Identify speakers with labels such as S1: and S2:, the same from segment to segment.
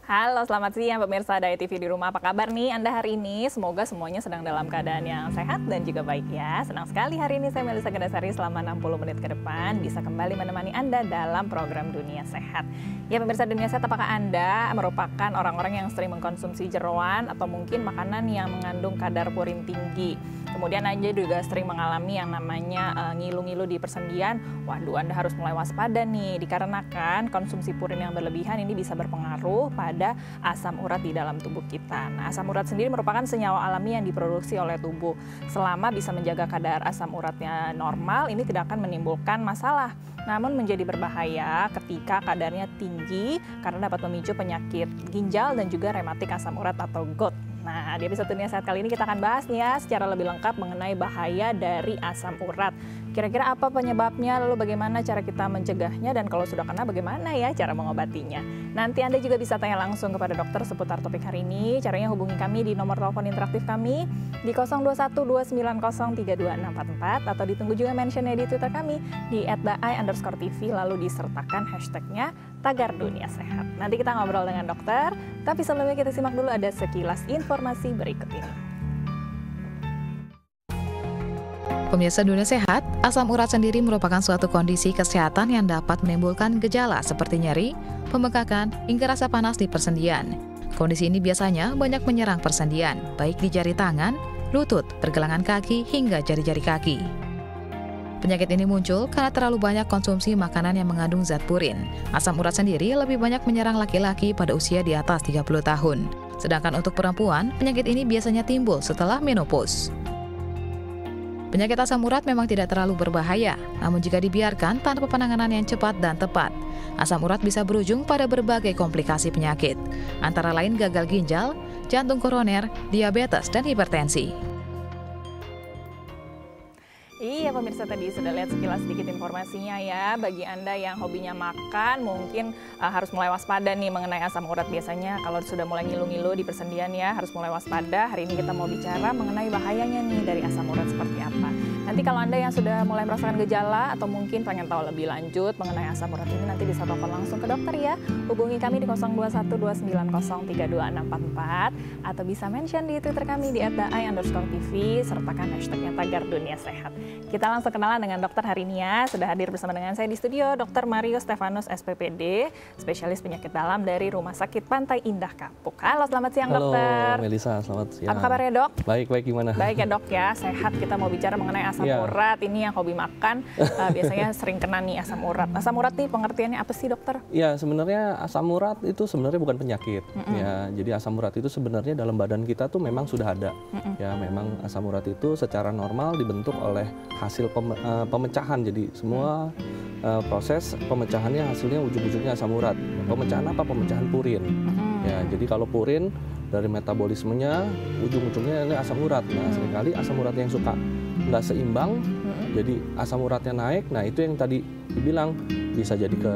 S1: Halo, selamat siang pemirsa Daya TV di rumah. Apa kabar nih Anda hari ini? Semoga semuanya sedang dalam keadaan yang sehat dan juga baik ya. Senang sekali hari ini saya Melisa Gendasari selama 60 menit ke depan bisa kembali menemani Anda dalam program Dunia Sehat. Ya pemirsa Dunia Sehat, apakah Anda merupakan orang-orang yang sering mengkonsumsi jeroan atau mungkin makanan yang mengandung kadar purin tinggi? Kemudian Anda juga sering mengalami yang namanya ngilu-ngilu di persendian. Waduh, Anda harus mulai waspada nih, dikarenakan konsumsi purin yang berlebihan ini bisa berpengaruh pada asam urat di dalam tubuh kita. Nah, asam urat sendiri merupakan senyawa alami yang diproduksi oleh tubuh. Selama bisa menjaga kadar asam uratnya normal, ini tidak akan menimbulkan masalah. Namun menjadi berbahaya ketika kadarnya tinggi karena dapat memicu penyakit ginjal dan juga rematik asam urat atau GOUT. Nah, di episode Dunia Sehat kali ini kita akan bahas nih ya secara lebih lengkap mengenai bahaya dari asam urat. Kira-kira apa penyebabnya, lalu bagaimana cara kita mencegahnya, dan kalau sudah kena bagaimana ya cara mengobatinya. Nanti Anda juga bisa tanya langsung kepada dokter seputar topik hari ini. Caranya hubungi kami di nomor telepon interaktif kami di 0212903244 atau ditunggu juga mentionnya di Twitter kami di @daai_tv lalu disertakan hashtagnya Tagar Dunia Sehat. Nanti kita ngobrol dengan dokter, tapi sebelumnya kita simak dulu ada sekilas informasi berikut ini.
S2: Pemirsa Dunia Sehat, asam urat sendiri merupakan suatu kondisi kesehatan yang dapat menimbulkan gejala seperti nyeri, pembengkakan, hingga rasa panas di persendian. Kondisi ini biasanya banyak menyerang persendian, baik di jari tangan, lutut, pergelangan kaki, hingga jari-jari kaki. Penyakit ini muncul karena terlalu banyak konsumsi makanan yang mengandung zat purin. Asam urat sendiri lebih banyak menyerang laki-laki pada usia di atas 30 tahun. Sedangkan untuk perempuan, penyakit ini biasanya timbul setelah menopause. Penyakit asam urat memang tidak terlalu berbahaya, namun jika dibiarkan tanpa penanganan yang cepat dan tepat, asam urat bisa berujung pada berbagai komplikasi penyakit, antara lain gagal ginjal, jantung koroner, diabetes, dan hipertensi.
S1: Iya pemirsa, tadi sudah lihat sekilas sedikit informasinya ya. Bagi Anda yang hobinya makan mungkin harus mulai waspada nih mengenai asam urat. Biasanya kalau sudah mulai ngilu-ngilu di persendian ya harus mulai waspada. Hari ini kita mau bicara mengenai bahayanya nih dari asam urat seperti apa. Nanti kalau Anda yang sudah mulai merasakan gejala atau mungkin pengen tahu lebih lanjut mengenai asam urat ini, nanti bisa telepon langsung ke dokter ya. Hubungi kami di 0212903244 atau bisa mention di Twitter kami di @daai_tv sertakan hashtagnya Tagar Dunia Sehat. Kita langsung kenalan dengan dokter hari ini ya. Sudah hadir bersama dengan saya di studio Dr. Mario Stefanus SPPD, spesialis penyakit dalam dari Rumah Sakit Pantai Indah Kapuk. Halo, selamat siang dokter.
S3: Halo Melisa, selamat siang.
S1: Apa kabarnya dok?
S3: Baik, gimana?
S1: Baik ya dok ya, sehat. Kita mau bicara mengenai asam urat. Ini yang hobi makan, biasanya sering kena nih asam urat. Asam urat nih pengertiannya apa sih dokter?
S3: Ya, sebenarnya asam urat itu sebenarnya bukan penyakit. Ya, jadi asam urat itu sebenarnya dalam badan kita tuh memang sudah ada. Ya, memang asam urat itu secara normal dibentuk oleh hasil pemecahan. Jadi semua proses pemecahannya hasilnya ujung-ujungnya asam urat. Pemecahan apa? Pemecahan purin. Ya, jadi kalau purin dari metabolismenya ujung-ujungnya ini asam urat. Nah, seringkali asam urat yang suka nggak seimbang, jadi asam uratnya naik. Nah, itu yang tadi dibilang bisa jadi ke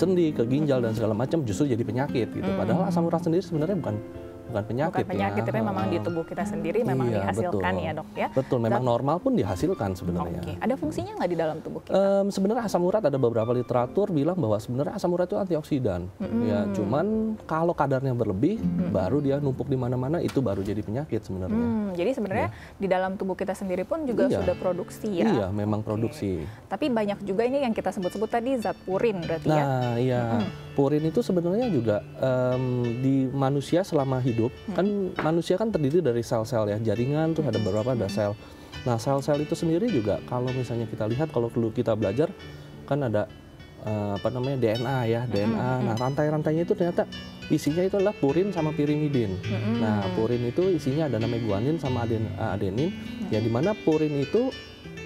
S3: sendi, ke ginjal dan segala macam, justru jadi penyakit gitu. Padahal asam urat sendiri sebenarnya bukan penyakit.
S1: Bukan penyakit, tapi memang di tubuh kita sendiri memang dihasilkan
S3: betul.
S1: ya dok ya.
S3: Betul, memang normal pun dihasilkan sebenarnya.
S1: Oke. Ada fungsinya nggak di dalam tubuh kita?
S3: Sebenarnya asam urat ada beberapa literatur bilang bahwa sebenarnya asam urat itu antioksidan. Ya, cuman kalau kadarnya berlebih, baru dia numpuk di mana-mana, itu baru jadi penyakit sebenarnya.
S1: Jadi sebenarnya di dalam tubuh kita sendiri pun juga sudah produksi ya.
S3: Iya, memang produksi.
S1: Tapi banyak juga ini yang kita sebut-sebut tadi zat purin berarti ya.
S3: Nah, iya. Purin itu sebenarnya juga di manusia selama hidup, kan manusia kan terdiri dari sel-sel ya, jaringan, terus ada beberapa ada sel. Nah, sel-sel itu sendiri juga kalau misalnya kita lihat, kalau dulu kita belajar kan ada DNA ya, DNA. Nah, rantai-rantainya itu ternyata isinya itu adalah purin sama pirimidin. Nah, purin itu isinya ada namanya guanin sama adenin, yang dimana purin itu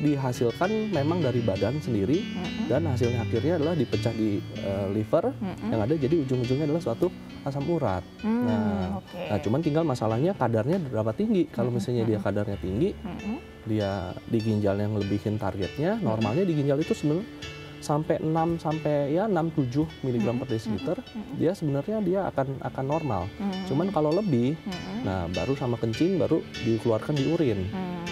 S3: dihasilkan memang dari badan sendiri, dan hasilnya akhirnya adalah dipecah di liver, yang ada jadi ujung-ujungnya adalah suatu asam urat. Nah, cuman tinggal masalahnya kadarnya berapa tinggi. Kalau misalnya dia kadarnya tinggi, dia di ginjal yang lebihin targetnya, normalnya di ginjal itu sebenarnya sampai 6-7 mg per desiliter, dia sebenarnya dia akan normal. Cuman kalau lebih, nah baru sama kencing baru dikeluarkan di urin.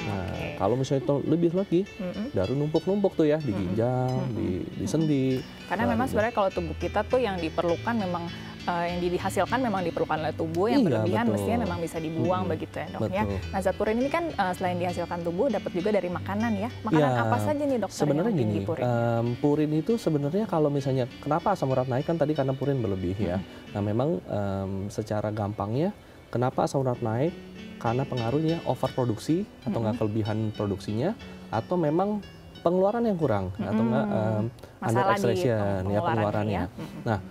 S3: Nah, kalau misalnya itu lebih lagi, baru numpuk-numpuk tuh ya di ginjal, di sendi.
S1: Karena memang sebenarnya kalau tubuh kita tuh yang diperlukan memang yang dihasilkan memang diperlukan oleh tubuh, yang berlebihan
S3: betul.
S1: mestinya memang bisa dibuang begitu ya dok ya. Nah zat purin ini kan selain dihasilkan tubuh dapat juga dari makanan ya. Makanan apa saja nih dokter
S3: sebenarnya
S1: yang tinggi
S3: gini,
S1: purin?
S3: Purin itu sebenarnya kalau misalnya kenapa asam urat naik kan tadi karena purin berlebih ya. Nah memang secara gampangnya kenapa asam urat naik karena pengaruhnya overproduksi atau nggak kelebihan produksinya, atau memang pengeluaran yang kurang atau enggak under extraction ya pengeluarannya. Nah,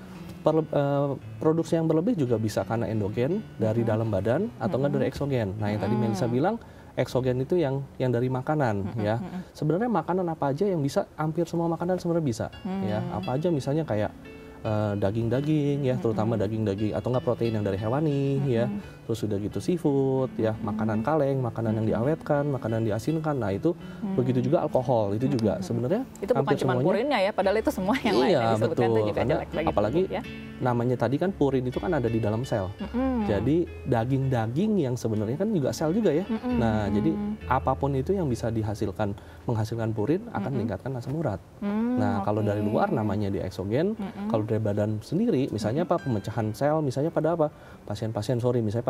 S3: produksi yang berlebih juga bisa karena endogen dari dalam badan atau enggak dari eksogen. Nah, yang tadi Melissa bilang eksogen itu yang dari makanan ya. Sebenarnya makanan apa aja yang bisa, hampir semua makanan sebenarnya bisa ya. Apa aja misalnya kayak daging-daging ya, terutama daging-daging atau enggak protein yang dari hewani ya. Terus sudah gitu seafood ya, makanan kaleng, makanan yang diawetkan, makanan diasinkan. Nah, itu begitu juga alkohol, itu juga sebenarnya
S1: itu bukan cuma purinnya ya, padahal itu semua yang lain yang disebutkan itu juga jelek bagi
S3: apalagi
S1: tubuh, ya.
S3: Namanya tadi kan purin itu kan ada di dalam sel. Jadi daging-daging yang sebenarnya kan juga sel juga ya. Nah, jadi apapun itu yang bisa menghasilkan purin akan meningkatkan asam urat. Nah, kalau dari luar namanya di eksogen, kalau dari badan sendiri misalnya apa, pemecahan sel misalnya pada apa? Pasien-pasien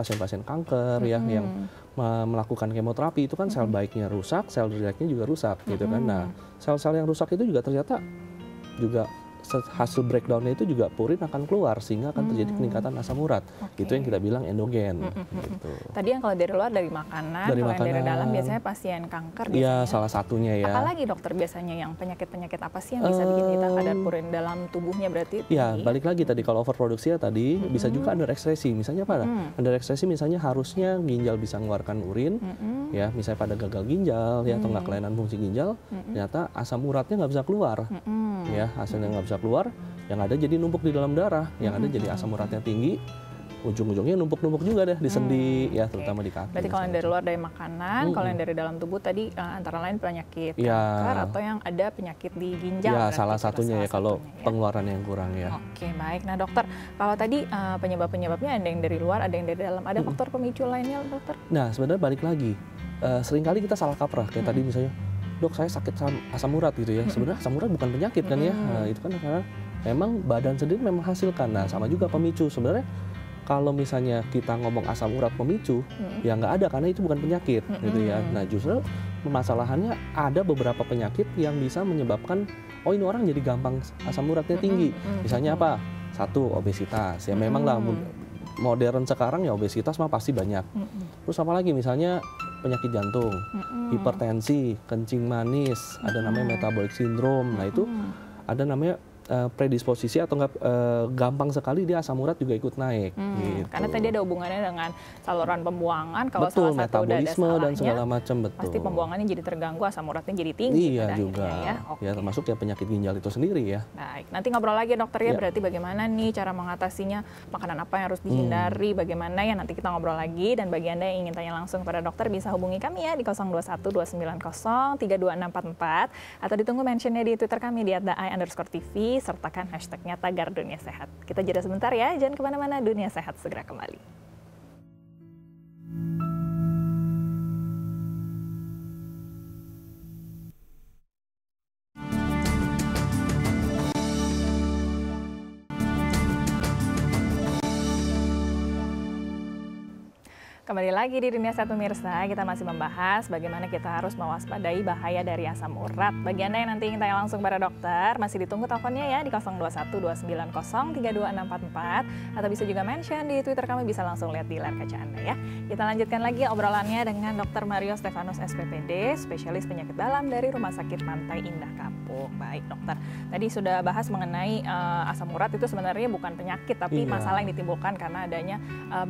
S3: pasien kanker ya yang melakukan kemoterapi itu kan sel baiknya rusak, sel jeleknya juga rusak gitu kan. Nah, sel-sel yang rusak itu juga ternyata juga hasil breakdownnya itu juga purin akan keluar sehingga akan terjadi peningkatan asam urat. Itu yang kita bilang endogen. Gitu.
S1: Tadi yang kalau dari luar dari makanan, kalau yang dari dalam biasanya pasien kanker.
S3: Iya, salah satunya ya.
S1: Apalagi dokter biasanya yang penyakit-penyakit apa sih yang bisa bikin kita kadar purin dalam tubuhnya berarti?
S3: Ya, balik lagi tadi kalau overproduksi ya tadi bisa juga under ekstresi. Misalnya apa? Under ekstresi misalnya harusnya ginjal bisa mengeluarkan urin, ya misalnya pada gagal ginjal ya atau nggak kelainan fungsi ginjal, ternyata asam uratnya nggak bisa keluar. Ya, hasilnya nggak bisa keluar, yang ada jadi numpuk di dalam darah, yang ada jadi asam uratnya tinggi, ujung-ujungnya numpuk-numpuk juga deh di sendi ya, terutama di kaki.
S1: Berarti kalau yang dari luar dari makanan, kalau yang dari dalam tubuh tadi antara lain penyakit kanker atau yang ada penyakit di ginjal.
S3: Ya, salah satunya ya kalau pengeluaran yang kurang ya.
S1: Oke, baik. Nah dokter, kalau tadi penyebab-penyebabnya ada yang dari luar, ada yang dari dalam, ada faktor pemicu lainnya dokter?
S3: Nah, sebenarnya balik lagi, seringkali kita salah kaprah kayak tadi misalnya, dok saya sakit asam urat gitu ya. Sebenarnya asam urat bukan penyakit kan ya. Nah, itu kan karena memang badan sendiri memang menghasilkan. Nah, sama juga pemicu. Sebenarnya kalau misalnya kita ngomong asam urat pemicu, ya nggak ada karena itu bukan penyakit gitu ya. Nah, justru permasalahannya ada beberapa penyakit yang bisa menyebabkan ini orang jadi gampang asam uratnya tinggi. Misalnya apa? Satu, obesitas. Ya memang lah modern sekarang ya obesitas mah pasti banyak. Terus apa lagi misalnya penyakit jantung, hipertensi, kencing manis, ada namanya metabolic syndrome. Nah itu ada namanya predisposisi atau enggak gampang sekali dia asam urat juga ikut naik. Gitu.
S1: Karena tadi ada hubungannya dengan saluran pembuangan. Kalau
S3: betul,
S1: salah satu udah ada salahnya,
S3: dan segala macam betul.
S1: Pasti pembuangannya jadi terganggu, asam uratnya jadi tinggi.
S3: Iya juga.
S1: Ya.
S3: Ya termasuk ya penyakit ginjal itu sendiri ya.
S1: Baik, nanti ngobrol lagi dokter ya. Berarti bagaimana nih cara mengatasinya, makanan apa yang harus dihindari, bagaimana ya nanti kita ngobrol lagi. Dan bagi Anda yang ingin tanya langsung kepada dokter bisa hubungi kami ya di 021 290 32644 atau ditunggu mentionnya di Twitter kami di @ai_tv sertakan hashtagnya Tagar Dunia Sehat. Kita jeda sebentar ya, jangan kemana-mana, Dunia Sehat segera kembali. Kembali lagi di Dunia Sehat pemirsa, kita masih membahas bagaimana kita harus mewaspadai bahaya dari asam urat. Bagi Anda yang nanti ingin tanya langsung pada dokter, masih ditunggu teleponnya ya di 021 290 32644 atau bisa juga mention di Twitter kami, bisa langsung lihat di layar kaca Anda ya. Kita lanjutkan lagi obrolannya dengan Dr. Mario Stefanus SPPD, spesialis penyakit dalam dari Rumah Sakit Pantai Indah Kapuk. Baik dokter, tadi sudah bahas mengenai asam urat itu sebenarnya bukan penyakit tapi masalah yang ditimbulkan karena adanya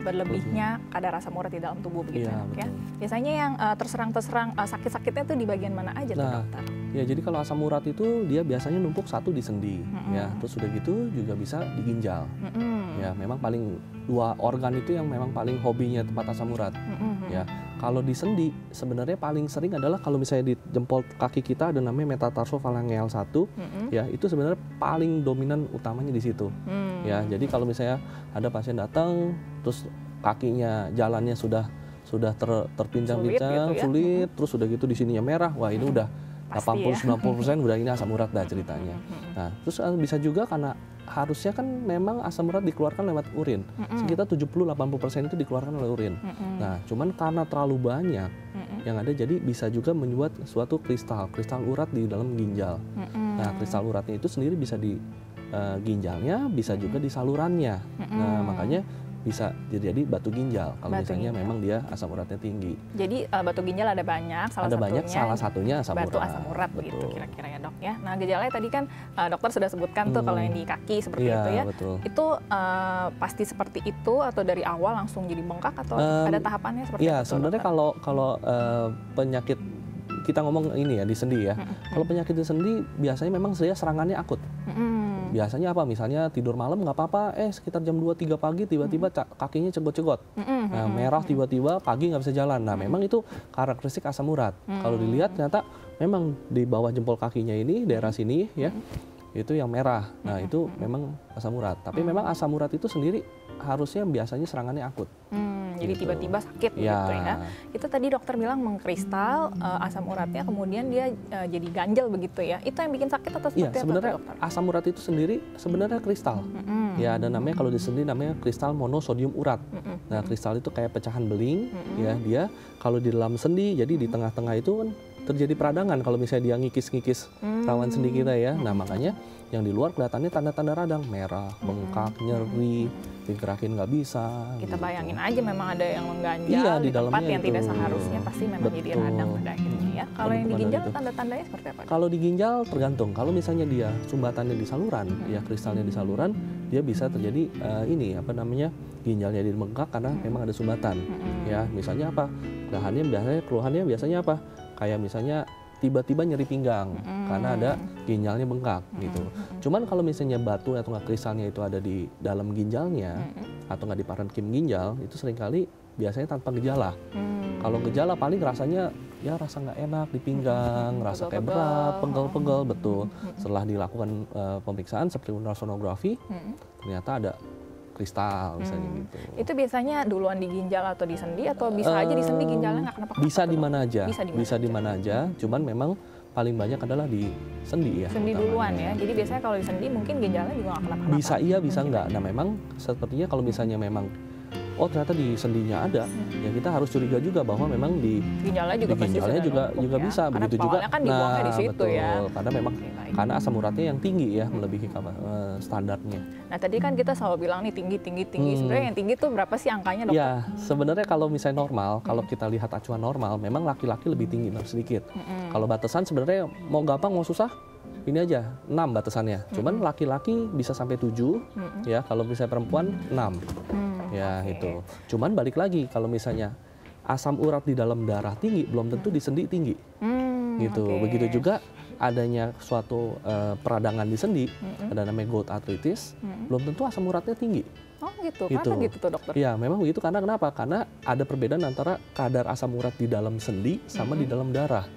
S1: berlebihnya kadar asam urat di dalam tubuh begitu ya. Biasanya yang terserang sakit-sakitnya itu di bagian mana aja tuh dokter?
S3: Ya jadi kalau asam urat itu dia biasanya numpuk satu di sendi ya, terus sudah gitu juga bisa di ginjal. Ya memang paling dua organ itu yang memang paling hobinya tempat asam urat. Ya kalau di sendi sebenarnya paling sering adalah kalau misalnya di jempol kaki kita ada namanya metatarsofalangeal 1 ya, itu sebenarnya paling dominan utamanya di situ. Ya jadi kalau misalnya ada pasien datang terus kakinya jalannya sudah terpincang-pincang, sulit, terus sudah gitu di sininya merah, wah ini udah 80-90% udah ini asam urat dah ceritanya. Nah, terus bisa juga karena harusnya kan memang asam urat dikeluarkan lewat urin. Sekitar 70-80% itu dikeluarkan oleh urin. Nah, cuman karena terlalu banyak yang ada jadi bisa juga membuat suatu kristal urat di dalam ginjal. Nah, kristal uratnya itu sendiri bisa di ginjalnya, bisa juga di salurannya. Nah, makanya bisa jadi batu ginjal kalau misalnya memang dia asam uratnya tinggi.
S1: Jadi batu ginjal ada banyak,
S3: salah satunya asam
S1: batu
S3: urat.
S1: Asam urat begitu kira-kira ya dok ya. Nah gejalanya tadi kan dokter sudah sebutkan tuh kalau yang di kaki seperti itu ya.
S3: Betul.
S1: Itu pasti seperti itu atau dari awal langsung jadi bengkak atau ada tahapannya seperti itu?
S3: Iya sebenarnya kalau penyakit kita ngomong ini ya di sendi ya. Kalau penyakit di sendi biasanya memang serangannya akut. Biasanya apa? Misalnya tidur malam nggak apa-apa, sekitar jam 2-3 pagi tiba-tiba kakinya cegot-cegot. Nah, merah tiba-tiba pagi nggak bisa jalan. Nah, memang itu karakteristik asam urat. Kalau dilihat ternyata memang di bawah jempol kakinya ini, daerah sini ya, itu yang merah. Nah, itu memang asam urat. Tapi memang asam urat itu sendiri harusnya biasanya serangannya akut.
S1: Jadi tiba-tiba sakit gitu ya. Itu tadi dokter bilang mengkristal asam uratnya, kemudian dia jadi ganjel begitu ya. Itu yang bikin sakit atau seperti apa?
S3: Sebenarnya
S1: dokter?
S3: Asam urat itu sendiri sebenarnya kristal. Ya, ada namanya kalau di sendi namanya kristal monosodium urat. Nah, kristal itu kayak pecahan beling ya. Dia kalau di dalam sendi, jadi di tengah-tengah itu kan terjadi peradangan kalau misalnya dia ngikis-ngikis rawan sendi kita ya. Nah, makanya yang di luar kelihatannya tanda-tanda radang, merah, bengkak, nyeri, digerakin nggak bisa.
S1: Kita
S3: gitu.
S1: bayangin aja memang ada yang mengganjal di tempat yang tidak seharusnya, pasti memang jadi radang pada akhirnya ya. Kalau yang di ginjal tanda-tandanya seperti apa?
S3: Kalau di ginjal tergantung. Kalau misalnya dia sumbatannya di saluran, ya kristalnya di saluran, dia bisa terjadi ginjalnya jadi bengkak karena memang ada sumbatan. Ya, misalnya apa? Keluhannya biasanya apa? Kayak misalnya tiba-tiba nyeri pinggang karena ada ginjalnya bengkak gitu. Cuman kalau misalnya batu atau nggak kristalnya itu ada di dalam ginjalnya atau nggak di parenkim ginjal, itu seringkali biasanya tanpa gejala. Kalau gejala paling rasanya ya rasa nggak enak di pinggang, rasa kayak berat, pegel-pegel, betul. Setelah dilakukan pemeriksaan seperti ultrasonografi, ternyata ada kristal misalnya gitu.
S1: Itu biasanya duluan di ginjal atau di sendi atau bisa aja di sendi ginjalnya nggak kenapa-kenapa?
S3: Bisa di mana aja.
S1: Bisa
S3: di mana aja. Cuman memang paling banyak adalah di sendi ya.
S1: Sendi duluan ya. Jadi biasanya kalau di sendi mungkin ginjalnya juga nggak kenapa-kenapa.
S3: Bisa iya, bisa enggak. Nah memang sepertinya kalau misalnya memang ternyata di sendinya ada, ya kita harus curiga juga bahwa memang di ginjalnya juga bisa.
S1: Karena
S3: begitu juga.
S1: Kan dibuangnya di situ
S3: betul.
S1: Ya.
S3: Karena memang karena asam uratnya yang tinggi ya, melebihi standarnya.
S1: Nah tadi kan kita selalu bilang nih tinggi. Sebenarnya yang tinggi tuh berapa sih angkanya dokter?
S3: Ya sebenarnya kalau misalnya normal, kalau kita lihat acuan normal, memang laki-laki lebih tinggi sedikit. Kalau batasan sebenarnya mau gampang mau susah, ini aja 6 batasannya. Cuman laki-laki bisa sampai 7, ya kalau misalnya perempuan 6. Ya itu. Cuman balik lagi kalau misalnya asam urat di dalam darah tinggi belum tentu di sendi tinggi. Gitu. Begitu juga adanya suatu peradangan di sendi, ada namanya gout arthritis, belum tentu asam uratnya tinggi.
S1: Oh gitu. Kenapa gitu tuh dokter?
S3: Ya memang begitu karena kenapa? Karena ada perbedaan antara kadar asam urat di dalam sendi sama di dalam darah.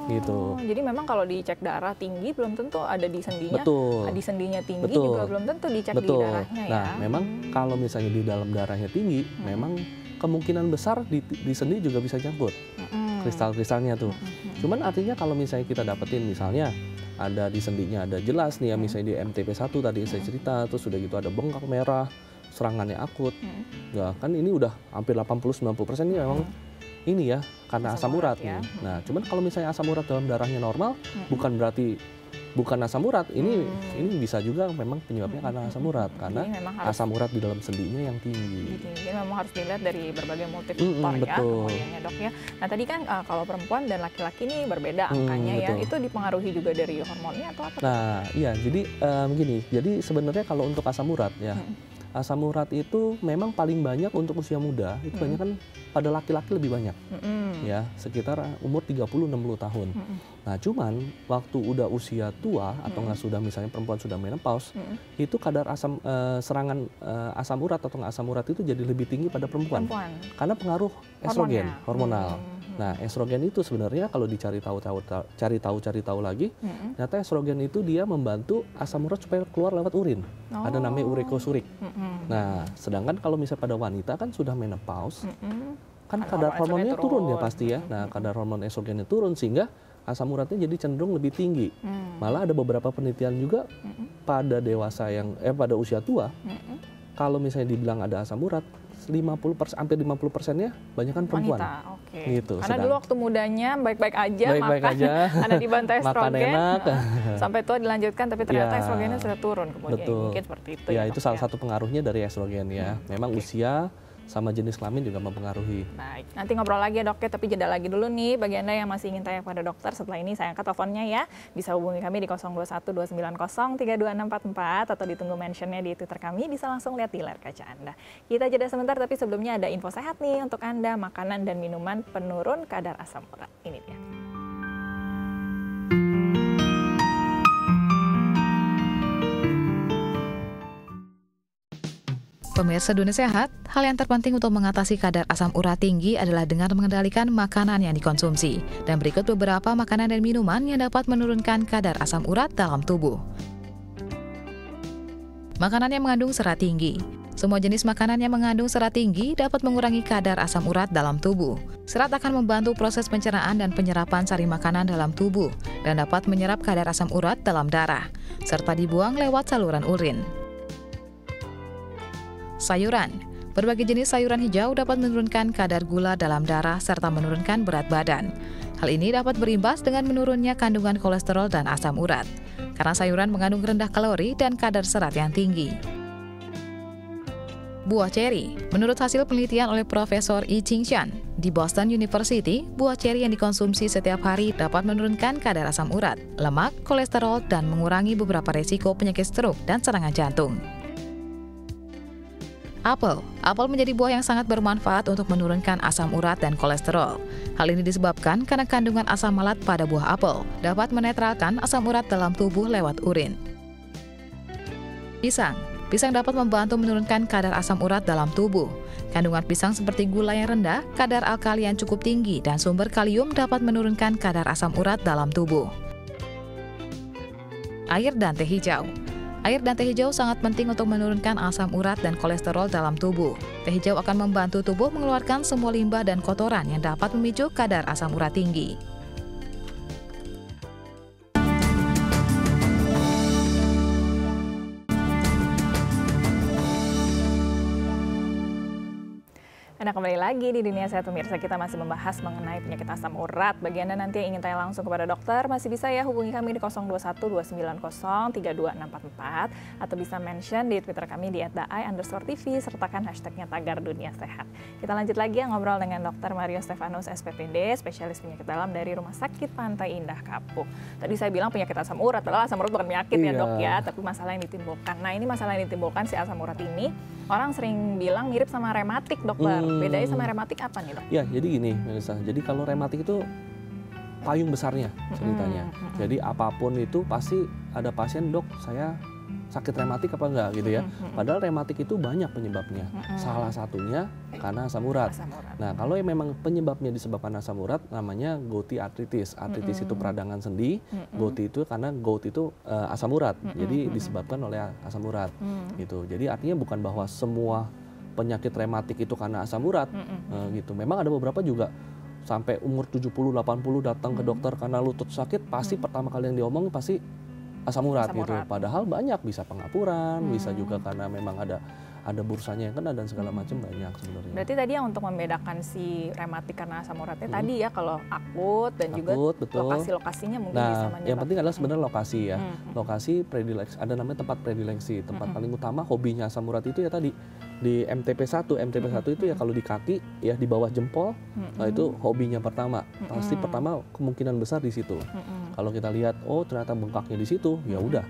S3: Gitu.
S1: Jadi memang kalau dicek darah tinggi belum tentu ada di sendinya.
S3: Betul.
S1: Di sendinya tinggi juga belum tentu dicek di darahnya ya.
S3: Nah, memang kalau misalnya di dalam darahnya tinggi, memang kemungkinan besar di sendi juga bisa jangkut. Kristal-kristalnya tuh. Cuman artinya kalau misalnya kita dapetin misalnya ada di sendinya ada jelas nih ya, misalnya di MTP1 tadi saya cerita, terus sudah gitu ada bengkak merah, serangannya akut. Ya, kan ini udah hampir 80-90% ini memang ini ya karena asam urat ya. Nah, cuman kalau misalnya asam urat dalam darahnya normal, bukan berarti bukan asam urat. Ini bisa juga memang penyebabnya karena asam urat, karena asam urat di dalam sendinya yang tinggi.
S1: Jadi memang harus dilihat dari berbagai multifaktor ya kemudiannya dok ya. Nah tadi kan kalau perempuan dan laki-laki ini berbeda angkanya ya. Itu dipengaruhi juga dari hormonnya atau apa?
S3: Nah iya, jadi begini. Jadi sebenarnya kalau untuk asam urat ya. Asam urat itu memang paling banyak untuk usia muda, itu banyak kan pada laki-laki lebih banyak, ya sekitar umur 30-60 tahun. Nah cuman waktu udah usia tua atau nggak sudah misalnya perempuan sudah menopause, itu kadar serangan asam urat atau nggak asam urat itu jadi lebih tinggi pada perempuan. Karena pengaruh estrogen, hormonal. Nah estrogen itu sebenarnya kalau dicari tahu lagi, ternyata estrogen itu dia membantu asam urat supaya keluar lewat urin. Ada namanya urikosurik. Nah, sedangkan kalau misalnya pada wanita kan sudah menopause, kan kadar hormonnya turun ya pasti ya. Nah, kadar hormon estrogennya turun sehingga asam uratnya jadi cenderung lebih tinggi. Malah ada beberapa penelitian juga pada dewasa pada usia tua, kalau misalnya dibilang ada asam urat, 50%, hampir 50%-nya banyak kan perempuan.
S1: Wanita, oke.
S3: Gitu,
S1: karena dulu waktu mudanya baik-baik aja,
S3: baik-baik
S1: makan,
S3: aja,
S1: ada dibantai
S3: makan
S1: estrogen,
S3: enak,
S1: sampai tua dilanjutkan, tapi ternyata
S3: Ya,
S1: estrogennya sudah turun kemudian.
S3: betul.
S1: Mungkin seperti itu
S3: Ya,
S1: ya,
S3: itu
S1: Dok,
S3: salah
S1: ya.
S3: satu pengaruhnya dari estrogen ya. Memang usia sama jenis kelamin juga mempengaruhi.
S1: Baik, nanti ngobrol lagi ya, Dok, ya, tapi jeda lagi dulu nih. Bagi Anda yang masih ingin tanya pada dokter, setelah ini saya angkat teleponnya ya. Bisa hubungi kami di 0212903244 atau ditunggu mentionnya di Twitter kami, bisa langsung lihat di layar kaca Anda. Kita jeda sebentar, tapi sebelumnya ada info sehat nih untuk Anda, makanan dan minuman penurun kadar asam urat. Ini dia.
S2: Pemirsa Dunia Sehat, hal yang terpenting untuk mengatasi kadar asam urat tinggi adalah dengan mengendalikan makanan yang dikonsumsi. Dan berikut beberapa makanan dan minuman yang dapat menurunkan kadar asam urat dalam tubuh. Makanan yang mengandung serat tinggi. Semua jenis makanan yang mengandung serat tinggi dapat mengurangi kadar asam urat dalam tubuh. Serat akan membantu proses pencernaan dan penyerapan sari makanan dalam tubuh dan dapat menyerap kadar asam urat dalam darah, serta dibuang lewat saluran urin. Sayuran. Berbagai jenis sayuran hijau dapat menurunkan kadar gula dalam darah serta menurunkan berat badan. Hal ini dapat berimbas dengan menurunnya kandungan kolesterol dan asam urat, karena sayuran mengandung rendah kalori dan kadar serat yang tinggi. Buah ceri. Menurut hasil penelitian oleh Profesor Yi Qingshan di Boston University, buah ceri yang dikonsumsi setiap hari dapat menurunkan kadar asam urat, lemak, kolesterol, dan mengurangi beberapa resiko penyakit stroke dan serangan jantung. Apel. Apel menjadi buah yang sangat bermanfaat untuk menurunkan asam urat dan kolesterol. Hal ini disebabkan karena kandungan asam malat pada buah apel dapat menetralkan asam urat dalam tubuh lewat urin. Pisang. Pisang dapat membantu menurunkan kadar asam urat dalam tubuh. Kandungan pisang seperti gula yang rendah, kadar alkali yang cukup tinggi, dan sumber kalium dapat menurunkan kadar asam urat dalam tubuh. Air dan teh hijau. Air dan teh hijau sangat penting untuk menurunkan asam urat dan kolesterol dalam tubuh. Teh hijau akan membantu tubuh mengeluarkan semua limbah dan kotoran yang dapat memicu kadar asam urat tinggi.
S1: Anda kembali lagi di Dunia Sehat pemirsa, kita masih membahas mengenai penyakit asam urat. Bagi Anda nanti yang ingin tanya langsung kepada dokter, masih bisa ya hubungi kami di 0212903244 atau bisa mention di Twitter kami di @daai_tv, sertakan hashtagnya tagar Dunia Sehat. Kita lanjut lagi ya ngobrol dengan Dr. Mario Stefanus SPPD, spesialis penyakit dalam dari Rumah Sakit Pantai Indah Kapuk. Tadi saya bilang penyakit asam urat, padahal asam urat bukan penyakit ya Dok ya, tapi masalah yang ditimbulkan. Nah ini masalah yang ditimbulkan si asam urat ini, orang sering bilang mirip sama rematik dokter. Bedanya sama rematik apa nih, Dok?
S3: Ya, jadi gini, Melissa. Jadi kalau rematik itu payung besarnya ceritanya. Jadi apapun itu pasti ada pasien, Dok, saya sakit rematik apa enggak gitu ya. Padahal rematik itu banyak penyebabnya. Salah satunya karena asam urat. Nah, kalau yang memang penyebabnya disebabkan asam urat namanya gouty arthritis. Arthritis itu peradangan sendi, gouty itu karena gout itu asam urat. Jadi disebabkan oleh asam urat gitu. Jadi artinya bukan bahwa semua penyakit rematik itu karena asam urat gitu. Memang ada beberapa juga sampai umur 70-80 datang ke dokter karena lutut sakit, pasti pertama kali yang diomong pasti asam urat gitu. Padahal banyak, bisa pengapuran, bisa juga karena memang ada bursanya yang kena dan segala macam banyak sebenarnya.
S1: Berarti tadi yang untuk membedakan si rematik karena asam uratnya tadi ya, kalau akut dan juga lokasi-lokasinya mungkin bisa menyebabkan.
S3: Yang penting adalah sebenarnya lokasi ya. Lokasi predileksi, ada namanya tempat predileksi. Tempat paling utama hobinya asam urat itu ya tadi di MTP1. MTP1 itu ya kalau di kaki ya di bawah jempol, nah itu hobinya pertama. Pasti pertama kemungkinan besar di situ. Kalau kita lihat oh ternyata bengkaknya di situ, ya udah.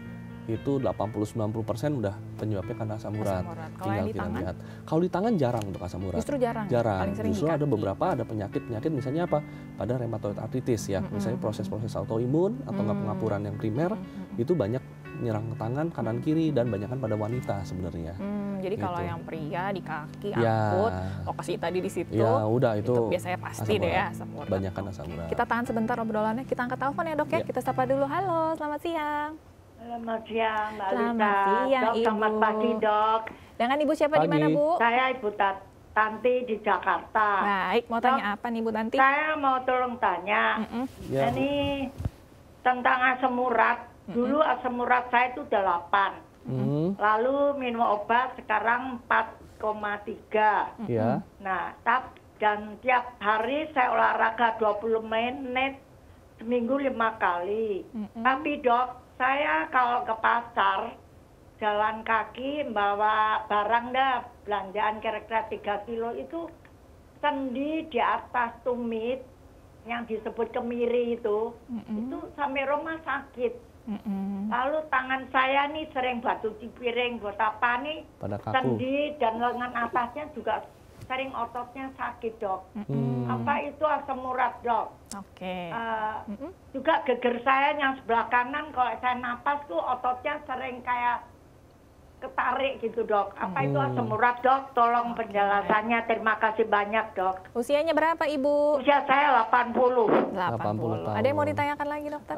S3: Itu 80-90% udah penyebabnya karena asam urat. Tinggal kita lihat. Kalau di tangan jarang untuk asam urat.
S1: Justru jarang.
S3: Justru ada beberapa penyakit misalnya apa? Pada rheumatoid arthritis ya. Misalnya proses-proses autoimun atau nggak pengapuran yang primer itu banyak nyerang ke tangan kanan kiri dan banyakan pada wanita sebenarnya.
S1: Jadi kalau yang pria di kaki akut, lokasi tadi di situ.
S3: Ya udah itu
S1: biasanya pasti deh ya asam urat.
S3: Banyakan asam urat.
S1: Kita tahan sebentar obrolannya. Kita angkat telepon ya Dok ya. Kita sapa dulu. Halo, selamat siang.
S4: Selamat siang, Mbak Lisa.
S1: Selamat siang,
S4: Dok,
S1: Ibu.
S4: selamat pagi, Dok.
S1: Dengan Ibu siapa di mana, Bu?
S4: Saya Ibu Tanti di Jakarta.
S1: Baik, mau tanya apa nih Bu Tanti?
S4: Saya mau tolong tanya,
S3: Ya, Bu.
S4: ini tentang asam urat. Dulu asam urat saya itu 8. Lalu minum obat sekarang 4,3.
S3: Ya.
S4: Nah, dan tiap hari saya olahraga 20 menit, seminggu 5 kali. Tapi dok, saya kalau ke pasar, jalan kaki, bawa barang dah, belanjaan kira-kira 3 kilo itu, sendi di atas tumit, yang disebut kemiri itu sampai rumah sakit. Lalu tangan saya nih sering buat cuci piring, buat apa nih,
S3: Pada kaku.
S4: sendi dan lengan atasnya juga sering ototnya sakit dok. Apa itu asam urat dok?
S1: Oke.
S4: Juga geger saya yang sebelah kanan kalau saya napas tuh ototnya sering kayak ketarik gitu dok. Apa itu asam urat dok? Tolong penjelasannya. Terima kasih banyak dok.
S1: Usianya berapa Ibu?
S4: Usia saya 80.
S3: 80 tahun.
S1: Ada yang mau ditanyakan lagi dokter?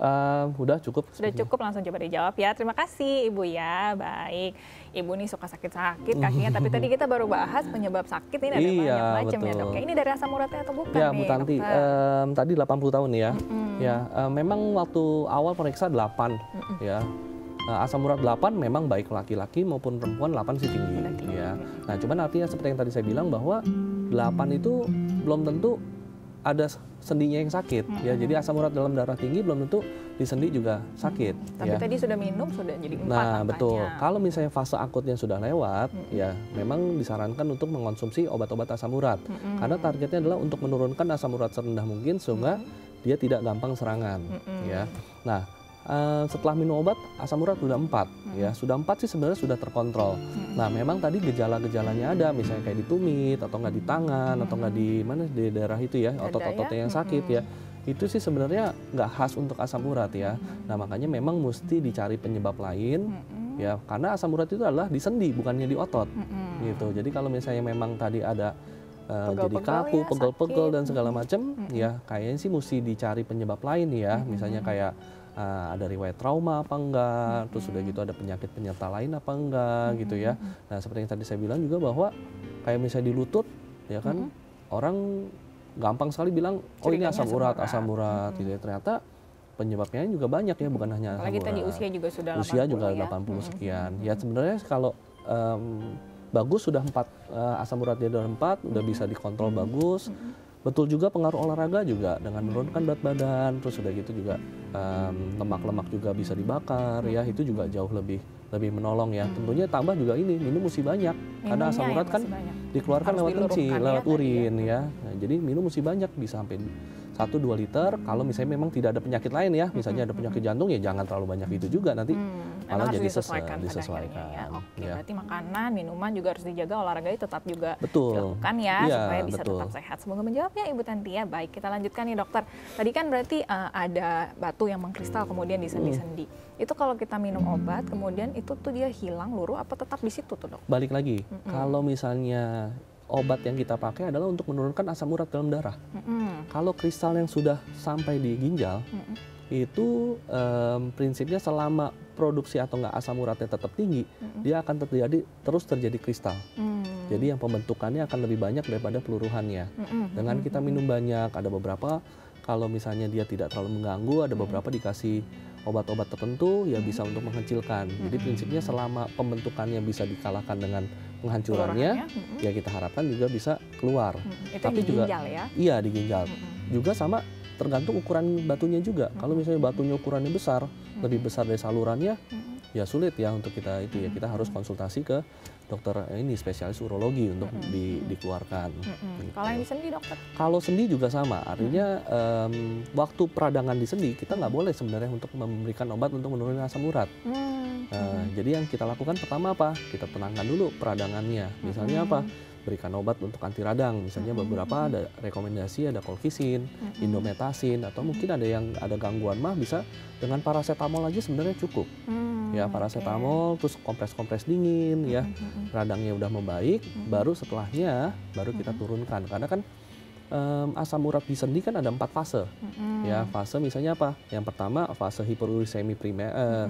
S3: Udah cukup.
S1: Sudah cukup, langsung coba dijawab ya. Terima kasih Ibu ya. Baik. Ibu nih suka sakit-sakit kakinya, tapi tadi kita baru bahas penyebab sakit ini ada
S3: Iya,
S1: banyak macam ya
S3: betul.
S1: dok. Ini dari asam uratnya atau bukan
S3: Ya,
S1: nih
S3: Bu Tanti,
S1: dokter?
S3: tadi 80 tahun ya. Ya, memang waktu awal periksa 8 ya. Asam urat 8 memang baik laki-laki maupun perempuan 8 sih tinggi ya. Nah, cuman artinya seperti yang tadi saya bilang bahwa 8 itu belum tentu ada sendinya yang sakit ya. Jadi asam urat dalam darah tinggi belum tentu di sendi juga sakit
S1: Tapi
S3: ya.
S1: tadi sudah minum, sudah jadi 4
S3: Nah,
S1: angkanya.
S3: betul. Kalau misalnya fase akutnya sudah lewat, ya memang disarankan untuk mengonsumsi obat-obat asam urat. Karena targetnya adalah untuk menurunkan asam urat serendah mungkin sehingga dia tidak gampang serangan. Ya. Nah, setelah minum obat asam urat sudah 4, ya sudah 4 sih sebenarnya sudah terkontrol. Nah, memang tadi gejala-gejalanya ada, misalnya kayak di tumit atau nggak di tangan atau nggak di mana di daerah itu ya, otot-ototnya yang sakit ya. Itu sih sebenarnya nggak khas untuk asam urat ya. Nah, makanya memang mesti dicari penyebab lain ya, karena asam urat itu adalah di sendi bukannya di otot gitu. Jadi kalau misalnya memang tadi ada jadi kaku, pegel-pegel dan segala macam ya, kayaknya sih mesti dicari penyebab lain ya. Misalnya kayak ada riwayat trauma apa enggak, terus udah gitu ada penyakit penyerta lain apa enggak gitu ya. Nah, seperti yang tadi saya bilang juga bahwa kayak misalnya di lutut ya kan, orang gampang sekali bilang oh ini asam urat gitu ya. Ternyata penyebabnya juga banyak ya, bukan hanya asam
S1: Apalagi
S3: urat.
S1: tadi usia juga sudah 80
S3: Usia juga
S1: ya.
S3: 80 sekian. Ya sebenarnya kalau bagus sudah 4 asam urat dia udah 4 udah bisa dikontrol bagus. Betul juga pengaruh olahraga juga dengan menurunkan berat badan, terus udah gitu juga lemak-lemak juga bisa dibakar ya, itu juga jauh lebih menolong ya. Tentunya tambah juga ini minum mesti banyak karena asam
S1: Minumnya
S3: urat
S1: ya
S3: kan
S1: masih banyak.
S3: dikeluarkan
S1: Harus
S3: lewat kencing,
S1: diluruskan ya
S3: lewat
S1: tadi
S3: urin ya. Nah, jadi minum mesti banyak, bisa sampai 1-2 liter. Kalau misalnya memang tidak ada penyakit lain ya, misalnya ada penyakit jantung ya jangan terlalu banyak itu juga, nanti
S1: Emang
S3: malah
S1: harus
S3: jadi
S1: disesuaikan pada
S3: disesuaikan.
S1: akhirnya ya. Oke,
S3: Ya.
S1: berarti makanan, minuman juga harus dijaga, olahraganya tetap juga
S3: Betul.
S1: dilakukan ya,
S3: Iya,
S1: supaya bisa
S3: betul.
S1: tetap sehat. Semoga menjawab ya Ibu Tanti ya. Baik, kita lanjutkan nih dokter. Tadi kan berarti ada batu yang mengkristal kemudian di sendi-sendi. Itu kalau kita minum obat, kemudian itu tuh dia hilang luruh apa tetap di situ tuh dok?
S3: Balik lagi, kalau misalnya obat yang kita pakai adalah untuk menurunkan asam urat dalam darah. Kalau kristal yang sudah sampai di ginjal, itu prinsipnya selama produksi atau enggak asam uratnya tetap tinggi, dia akan terus terjadi kristal. Jadi yang pembentukannya akan lebih banyak daripada peluruhannya. Dengan kita minum banyak, ada beberapa kalau misalnya dia tidak terlalu mengganggu, ada beberapa dikasih obat-obat tertentu ya bisa untuk mengecilkan. Jadi prinsipnya selama pembentukannya bisa dikalahkan dengan penghancurannya, ya kita harapkan juga bisa keluar.
S1: Itu
S3: Tapi
S1: di
S3: juga
S1: ginjal ya?
S3: iya di ginjal. Juga sama tergantung ukuran batunya juga. Kalau misalnya batunya ukurannya besar, lebih besar dari salurannya, ya sulit ya untuk kita itu ya. Kita harus konsultasi ke dokter ini spesialis urologi untuk dikeluarkan. Gitu.
S1: Kalau yang di sendi dokter?
S3: Kalau sendi juga sama, artinya waktu peradangan di sendi kita nggak boleh sebenarnya untuk memberikan obat untuk menurunkan asam urat. Jadi yang kita lakukan pertama apa? Kita tenangkan dulu peradangannya. Misalnya apa? Berikan obat untuk anti radang. Misalnya beberapa ada rekomendasi ada kolkisin, indometasin, atau mungkin ada yang ada gangguan mah bisa dengan paracetamol aja sebenarnya cukup. Ya paracetamol, terus kompres-kompres dingin ya, radangnya udah membaik, baru setelahnya baru kita turunkan. Karena kan asam urat di sendi kan ada 4 fase. Ya fase misalnya apa? Yang pertama fase hiperuricemi primer,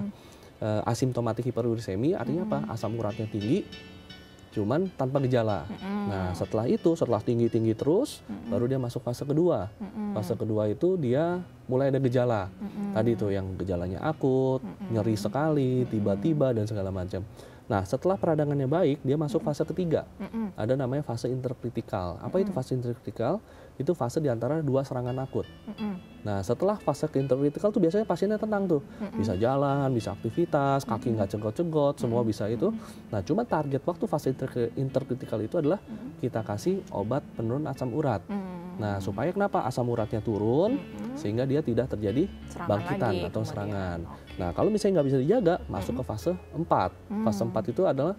S3: asimptomatik hiperuricemi artinya apa? Asam uratnya tinggi, cuman tanpa gejala. Nah, setelah itu, setelah tinggi-tinggi terus, baru dia masuk fase kedua. Fase kedua itu dia mulai ada gejala. Tadi tuh yang gejalanya akut, nyeri sekali, tiba-tiba dan segala macam. Nah, setelah peradangannya baik, dia masuk fase ketiga. Ada namanya fase interkritikal. Apa itu fase interkritikal? Itu fase di antara dua serangan akut. Nah, setelah fase interkritikal tuh biasanya pasiennya tenang tuh. Bisa jalan, bisa aktivitas, kaki nggak cenggot-cenggot, semua bisa itu. Nah, cuma target waktu fase interkritikal itu adalah kita kasih obat penurun asam urat. Nah, supaya kenapa? Asam uratnya turun, sehingga dia tidak terjadi bangkitan atau serangan. Nah, kalau misalnya nggak bisa dijaga, masuk ke fase 4. Fase 4 itu adalah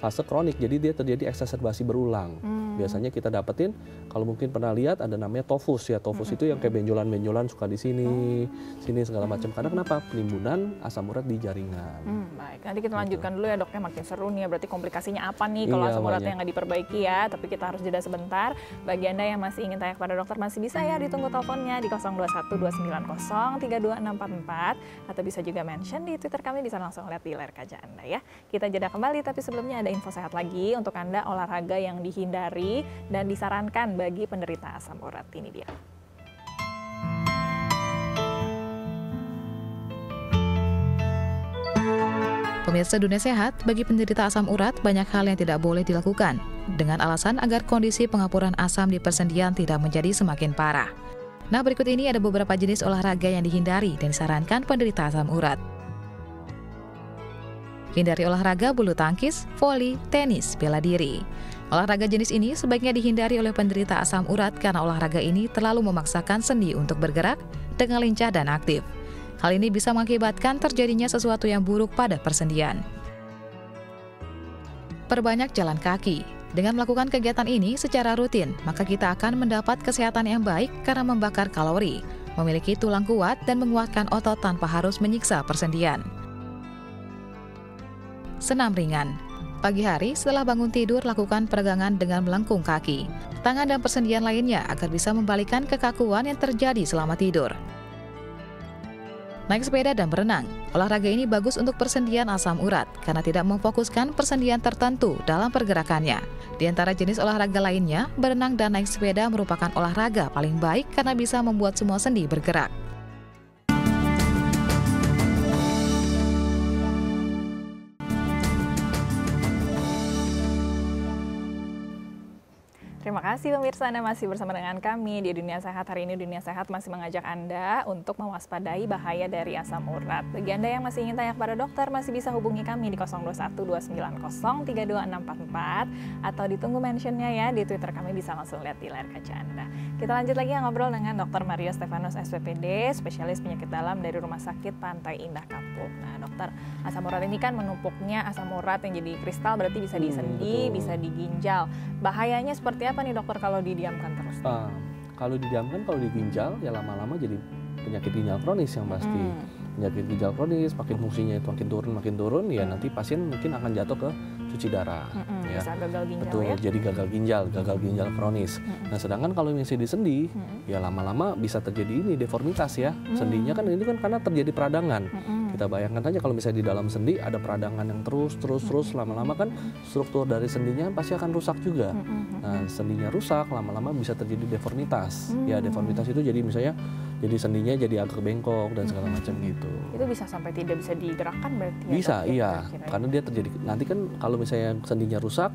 S3: fase kronik, jadi dia terjadi eksaserbasi berulang. Biasanya kita dapetin, kalau mungkin pernah lihat ada namanya tofus ya. Tofus itu yang kayak benjolan-benjolan suka di sini, sini segala macam. Karena kenapa? Penimbunan asam urat di jaringan.
S1: Baik, nanti kita lanjutkan dulu ya dok, ya makin seru nih ya. Berarti komplikasinya apa nih kalau asam uratnya nggak diperbaiki ya. Tapi kita harus jeda sebentar. Bagi Anda yang masih ingin tanya kepada dokter, masih bisa ya ditunggu teleponnya di 0212903244 atau bisa juga mention di Twitter kami, bisa langsung lihat di layar kaca Anda ya. Kita jeda kembali, tapi sebelumnya ada info sehat lagi untuk Anda, olahraga yang dihindari dan disarankan bagi penderita asam urat. Ini dia.
S2: Pemirsa Dunia Sehat, bagi penderita asam urat banyak hal yang tidak boleh dilakukan dengan alasan agar kondisi pengapuran asam di persendian tidak menjadi semakin parah. Nah, berikut ini ada beberapa jenis olahraga yang dihindari dan disarankan penderita asam urat. Hindari olahraga bulu tangkis, voli, tenis, bela diri. Olahraga jenis ini sebaiknya dihindari oleh penderita asam urat karena olahraga ini terlalu memaksakan sendi untuk bergerak dengan lincah dan aktif. Hal ini bisa mengakibatkan terjadinya sesuatu yang buruk pada persendian. Perbanyak jalan kaki. Dengan melakukan kegiatan ini secara rutin, maka kita akan mendapat kesehatan yang baik karena membakar kalori, memiliki tulang kuat dan menguatkan otot tanpa harus menyiksa persendian. Senam ringan. Pagi hari setelah bangun tidur, lakukan peregangan dengan melengkung kaki, tangan dan persendian lainnya agar bisa membalikkan kekakuan yang terjadi selama tidur. Naik sepeda dan berenang. Olahraga ini bagus untuk persendian asam urat karena tidak memfokuskan persendian tertentu dalam pergerakannya. Di antara jenis olahraga lainnya, berenang dan naik sepeda merupakan olahraga paling baik karena bisa membuat semua sendi bergerak.
S1: Terima kasih pemirsa, Anda masih bersama dengan kami di Dunia Sehat. Hari ini Dunia Sehat masih mengajak Anda untuk mewaspadai bahaya dari asam urat. Bagi Anda yang masih ingin tanya kepada dokter, masih bisa hubungi kami di 0212903244 atau ditunggu mentionnya ya di Twitter kami, bisa langsung lihat di layar kaca Anda. Kita lanjut lagi ngobrol dengan Dr. Mario Stefanus SPPD, spesialis penyakit dalam dari Rumah Sakit Pantai Indah Kapuk. Nah dokter, asam urat ini kan menumpuknya asam urat yang jadi kristal, berarti bisa di sendi, bisa di ginjal. Bahayanya seperti apa nih dokter kalau didiamkan terus?
S3: Kalau didiamkan, kalau di ginjal ya lama-lama jadi penyakit ginjal kronis yang pasti. Penyakit ginjal kronis, makin fungsinya itu makin turun, ya nanti pasien mungkin akan jatuh ke cuci darah. Ya.
S1: Bisa gagal ginjal.
S3: Betul, ya? Jadi gagal ginjal kronis. Nah, sedangkan kalau misalnya di sendi, ya lama-lama bisa terjadi ini deformitas ya. Sendinya kan ini kan karena terjadi peradangan. Kita bayangkan aja kalau misalnya di dalam sendi ada peradangan yang terus lama-lama kan struktur dari sendinya pasti akan rusak juga. Nah, sendinya rusak, lama-lama bisa terjadi deformitas. Ya, deformitas itu jadi misalnya jadi sendinya jadi agak bengkok dan segala macam gitu.
S1: Itu bisa sampai tidak bisa digerakkan berarti ya?
S3: Bisa, iya. Karena dia terjadi, nanti kan kalau misalnya sendinya rusak,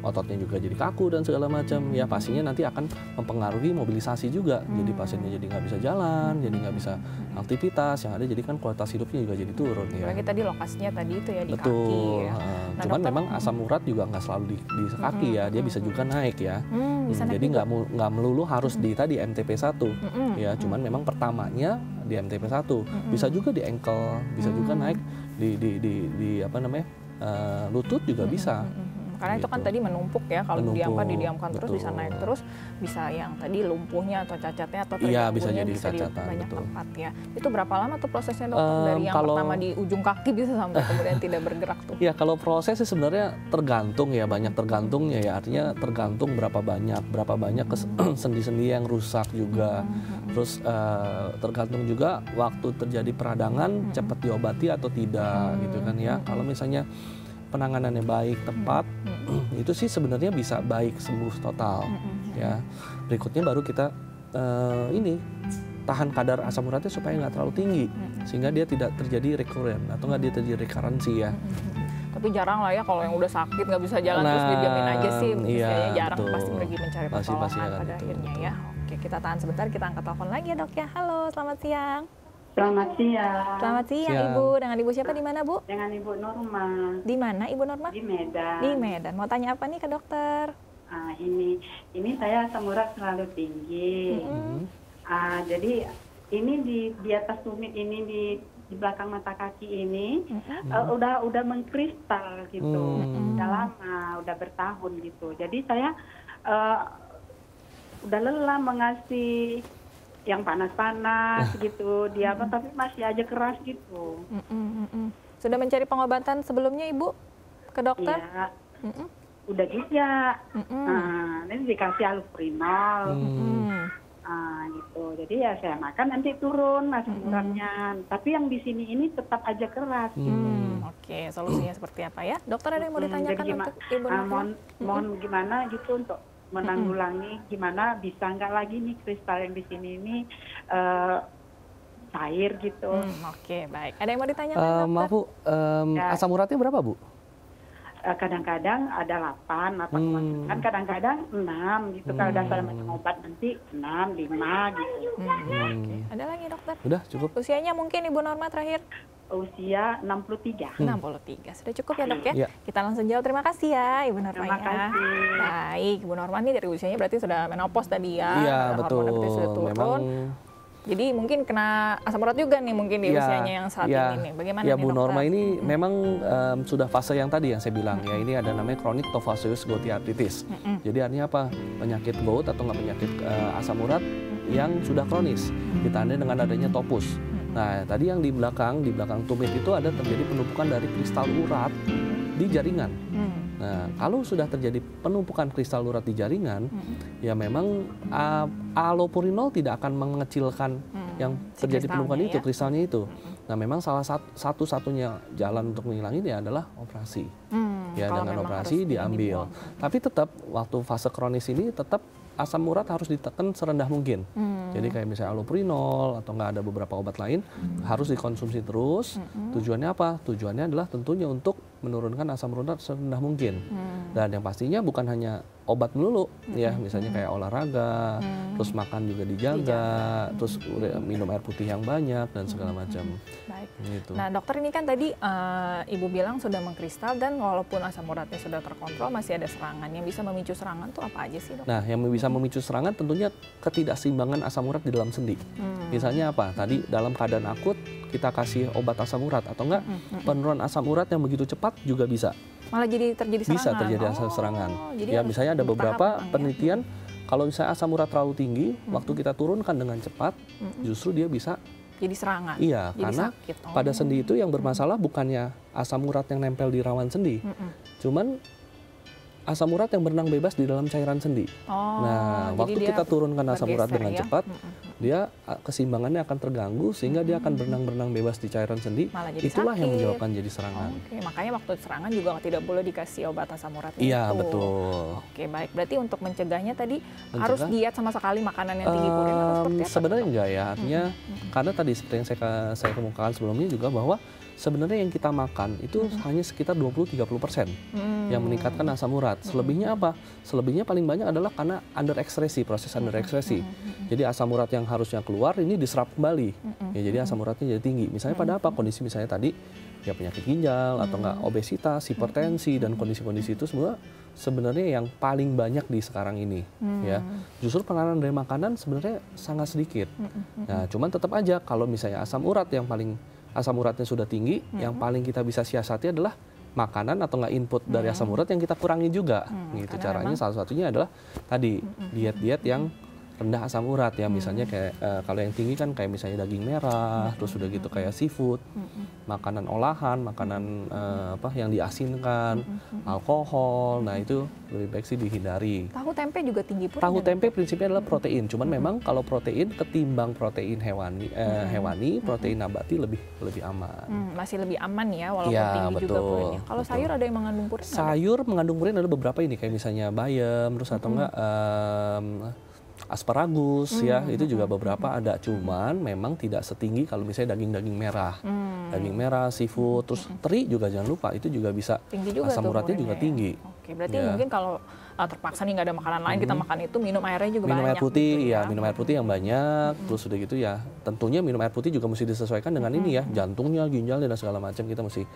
S3: ototnya juga jadi kaku dan segala macam, ya pastinya nanti akan mempengaruhi mobilisasi juga. Jadi pasiennya jadi nggak bisa jalan, jadi nggak bisa aktivitas, yang ada jadi kan kualitas hidupnya juga jadi turun ya.
S1: Apalagi tadi lokasinya tadi itu ya di
S3: betul,
S1: kaki ya.
S3: Nah, cuman memang asam urat juga nggak selalu di kaki ya, dia bisa juga naik ya. Jadi nggak melulu harus di tadi MTP1 ya, cuman memang pertamanya di MTP1, bisa juga di ankle, bisa juga naik di apa namanya lutut juga bisa.
S1: Karena itu kan tadi menumpuk ya, kalau didiamkan terus bisa naik terus, bisa yang tadi lumpuhnya atau cacatnya atau
S3: bisa jadi
S1: bisa
S3: cacatan,
S1: di banyak
S3: betul.
S1: tempat ya. Itu berapa lama tuh prosesnya dokter dari yang pertama di ujung kaki bisa sampai kemudian tidak bergerak tuh?
S3: Ya kalau prosesnya sebenarnya tergantung ya, banyak tergantungnya ya, artinya tergantung berapa banyak sendi-sendi yang rusak juga. Terus tergantung juga waktu terjadi peradangan cepat diobati atau tidak gitu kan ya. Kalau misalnya penanganannya baik, tepat, itu sih sebenarnya bisa baik sembuh total. Ya, berikutnya baru kita tahan kadar asam uratnya supaya nggak terlalu tinggi, sehingga dia tidak terjadi recurrent atau nggak dia terjadi recurrency ya.
S1: Tapi jarang lah ya kalau yang udah sakit nggak bisa jalan terus didiamin aja sih, biasanya jarang,
S3: betul.
S1: pasti pergi mencari pertolongan pada
S3: itu.
S1: akhirnya ya. Oke, kita tahan sebentar, kita angkat telepon lagi ya dok ya. Halo, selamat siang.
S5: Selamat siang.
S1: Selamat siang Ibu, dengan Ibu siapa di mana Bu?
S5: Dengan Ibu Norma.
S1: Di mana Ibu Norma?
S5: Di Medan.
S1: Di Medan. Mau tanya apa nih ke dokter?
S5: Ini saya asam urat selalu tinggi. Jadi ini di atas tumit ini di belakang mata kaki ini udah mengkristal gitu. Udah lama, udah bertahun gitu. Jadi saya udah lelah mengasih yang panas-panas gitu tapi masih aja keras gitu.
S1: Sudah mencari pengobatan sebelumnya Ibu ke dokter?
S5: Iya. Udah juga. Ini dikasih allopurinol. Gitu. Jadi ya saya makan nanti turun asam uratnya. Tapi yang di sini ini tetap aja keras. Gitu.
S1: Oke, solusinya seperti apa ya? Dokter ada yang mau ditanyakan untuk Ibu Norma?
S5: Mohon gimana gitu untuk menanggulangi, gimana bisa nggak lagi nih kristal yang di sini ini cair gitu.
S1: Oke, baik. Ada yang mau ditanyakan dokter?
S3: Maaf Bu, asam uratnya berapa Bu?
S5: Kadang-kadang ada 8 atau kan kadang-kadang 6 gitu. Kalau dasar minum obat nanti 6, 5 gitu.
S1: Oke. Ada lagi dokter?
S3: Udah cukup.
S1: Usianya mungkin Ibu Norma terakhir?
S5: Usia 63.
S1: 63. Sudah cukup ya dok ya?
S3: Iya.
S1: Kita langsung jawab. Terima kasih ya Ibu Norma.
S5: Terima kasih.
S1: Baik, Ibu Norma ini dari usianya berarti sudah menopause tadi ya?
S3: Iya betul.
S1: Hormon berarti sudah turun.
S3: Memang.
S1: Jadi mungkin kena asam urat juga nih mungkin di usianya yang saat ini nih. Bagaimana
S3: ya
S1: nih
S3: Bu
S1: dokter?
S3: Norma ini memang sudah fase yang tadi yang saya bilang ya, ini ada namanya chronic tophaceous gouty arthritis. Jadi artinya apa? Penyakit gout atau nggak penyakit asam urat yang sudah kronis ditandai dengan adanya topus. Nah tadi yang di belakang tumit itu ada terjadi penumpukan dari kristal urat di jaringan. Nah, kalau sudah terjadi penumpukan kristal urat di jaringan, ya memang allopurinol tidak akan mengecilkan yang terjadi penumpukan itu, kristalnya itu. Nah, memang salah satu-satunya jalan untuk menghilangin ya adalah operasi. Ya, dengan operasi diambil. Tapi tetap waktu fase kronis ini tetap asam urat harus ditekan serendah mungkin. Jadi kayak misalnya allopurinol atau nggak ada beberapa obat lain harus dikonsumsi terus. Tujuannya apa? Tujuannya adalah tentunya untuk menurunkan asam urat serendah mungkin. Dan yang pastinya bukan hanya obat melulu, ya misalnya kayak olahraga, terus makan juga dijaga, terus minum air putih yang banyak dan segala macam.
S1: Baik.
S3: Gitu.
S1: Nah dokter ini kan tadi Ibu bilang sudah mengkristal dan walaupun asam uratnya sudah terkontrol masih ada serangan. Yang bisa memicu serangan tuh apa aja sih dok?
S3: Nah yang bisa memicu serangan tentunya ketidakseimbangan asam urat di dalam sendi. Misalnya apa? Tadi dalam keadaan akut kita kasih obat asam urat atau enggak penurunan asam urat yang begitu cepat juga bisa.
S1: Malah jadi terjadi serangan? Bisa
S3: terjadi serangan.
S1: Ya
S3: misalnya ada beberapa penelitian kalau misalnya asam urat terlalu tinggi, waktu kita turunkan dengan cepat, justru dia bisa
S1: jadi serangan.
S3: Iya,
S1: jadi
S3: karena
S1: sakit.
S3: pada sendi itu yang bermasalah bukannya asam urat yang nempel di rawan sendi, cuman asam urat yang berenang bebas di dalam cairan sendi. Nah, waktu kita turunkan asam urat dengan cepat, dia keseimbangannya akan terganggu sehingga dia akan berenang bebas di cairan sendi. Itulah yang menyebabkan jadi serangan.
S1: Oke, makanya waktu serangan juga tidak boleh dikasih obat asam urat itu.
S3: Iya, betul.
S1: Oke, baik. Berarti untuk mencegahnya tadi harus diet sama sekali makanan yang tinggi purin atau seperti apa?
S3: Sebenarnya enggak ya, artinya karena tadi seperti yang saya kemukakan sebelumnya juga bahwa sebenarnya yang kita makan itu hanya sekitar 20-30% yang meningkatkan asam urat. Selebihnya apa? Selebihnya paling banyak adalah karena underekskresi, proses underekskresi. Jadi asam urat yang harusnya keluar ini diserap kembali. Ya, jadi asam uratnya jadi tinggi. Misalnya pada apa? Kondisi misalnya tadi ya penyakit ginjal atau enggak obesitas, hipertensi dan kondisi-kondisi itu semua sebenarnya yang paling banyak di sekarang ini. Ya, justru pengaruh dari makanan sebenarnya sangat sedikit. Nah, cuman tetap aja kalau misalnya asam uratnya sudah tinggi, yang paling kita bisa siasati adalah makanan atau nggak input dari asam urat yang kita kurangi juga. Gitu caranya salah satunya adalah tadi diet-diet yang rendah asam urat ya, misalnya kayak kalau yang tinggi kan kayak misalnya daging merah, terus udah gitu kayak seafood, makanan olahan, makanan yang diasinkan, alkohol. Nah itu lebih baik sih dihindari.
S1: Tahu tempe juga tinggi pun.
S3: Tahu tempe prinsipnya adalah protein, cuman memang kalau protein ketimbang protein hewani, protein nabati lebih aman.
S1: Masih lebih aman ya, walaupun
S3: Ya,
S1: tinggi juga
S3: betul,
S1: purinnya. Kalau
S3: betul.
S1: sayur ada yang mengandung purin?
S3: Sayur mengandung purin ada beberapa ini kayak misalnya bayam, terus atau enggak asparagus ya, itu juga beberapa ada, cuman memang tidak setinggi kalau misalnya daging-daging merah. Daging merah, seafood, terus teri juga jangan lupa, itu juga bisa
S1: Tinggi juga
S3: asam
S1: tuh
S3: uratnya juga
S1: purinnya ya.
S3: tinggi.
S1: Oke, berarti
S3: Ya.
S1: mungkin kalau terpaksa nih nggak ada makanan lain, kita makan itu, minum airnya juga
S3: Minum
S1: banyak.
S3: air putih,
S1: gitu
S3: ya minum air putih yang banyak, terus udah gitu ya, tentunya minum air putih juga mesti disesuaikan dengan ini ya, jantungnya, ginjalnya dan segala macam, kita mesti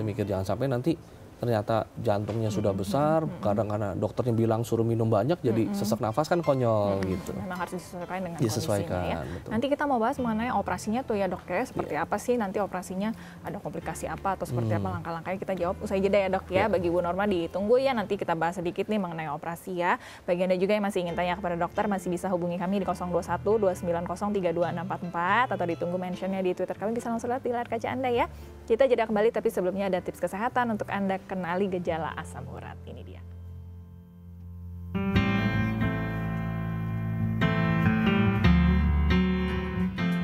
S3: mikir jangan sampai nanti ternyata jantungnya sudah besar, kadang-kadang dokternya bilang suruh minum banyak, jadi sesak nafas kan konyol gitu.
S1: Memang harus disesuaikan dengan
S3: Disesuaikan,
S1: kondisinya ya.
S3: betul.
S1: Nanti kita mau bahas mengenai operasinya tuh ya dok ya, seperti apa sih nanti operasinya, ada komplikasi apa atau seperti apa langkah-langkahnya, kita jawab usai jeda ya dok ya. Bagi Bu Norma ditunggu ya, nanti kita bahas sedikit nih mengenai operasi ya. Bagi Anda juga yang masih ingin tanya kepada dokter, masih bisa hubungi kami di 021 290 32644 atau ditunggu mentionnya di Twitter kami, bisa langsung lihat di layar kaca Anda ya. Kita jeda kembali, tapi sebelumnya ada tips kesehatan untuk Anda kenali gejala asam urat. Ini dia.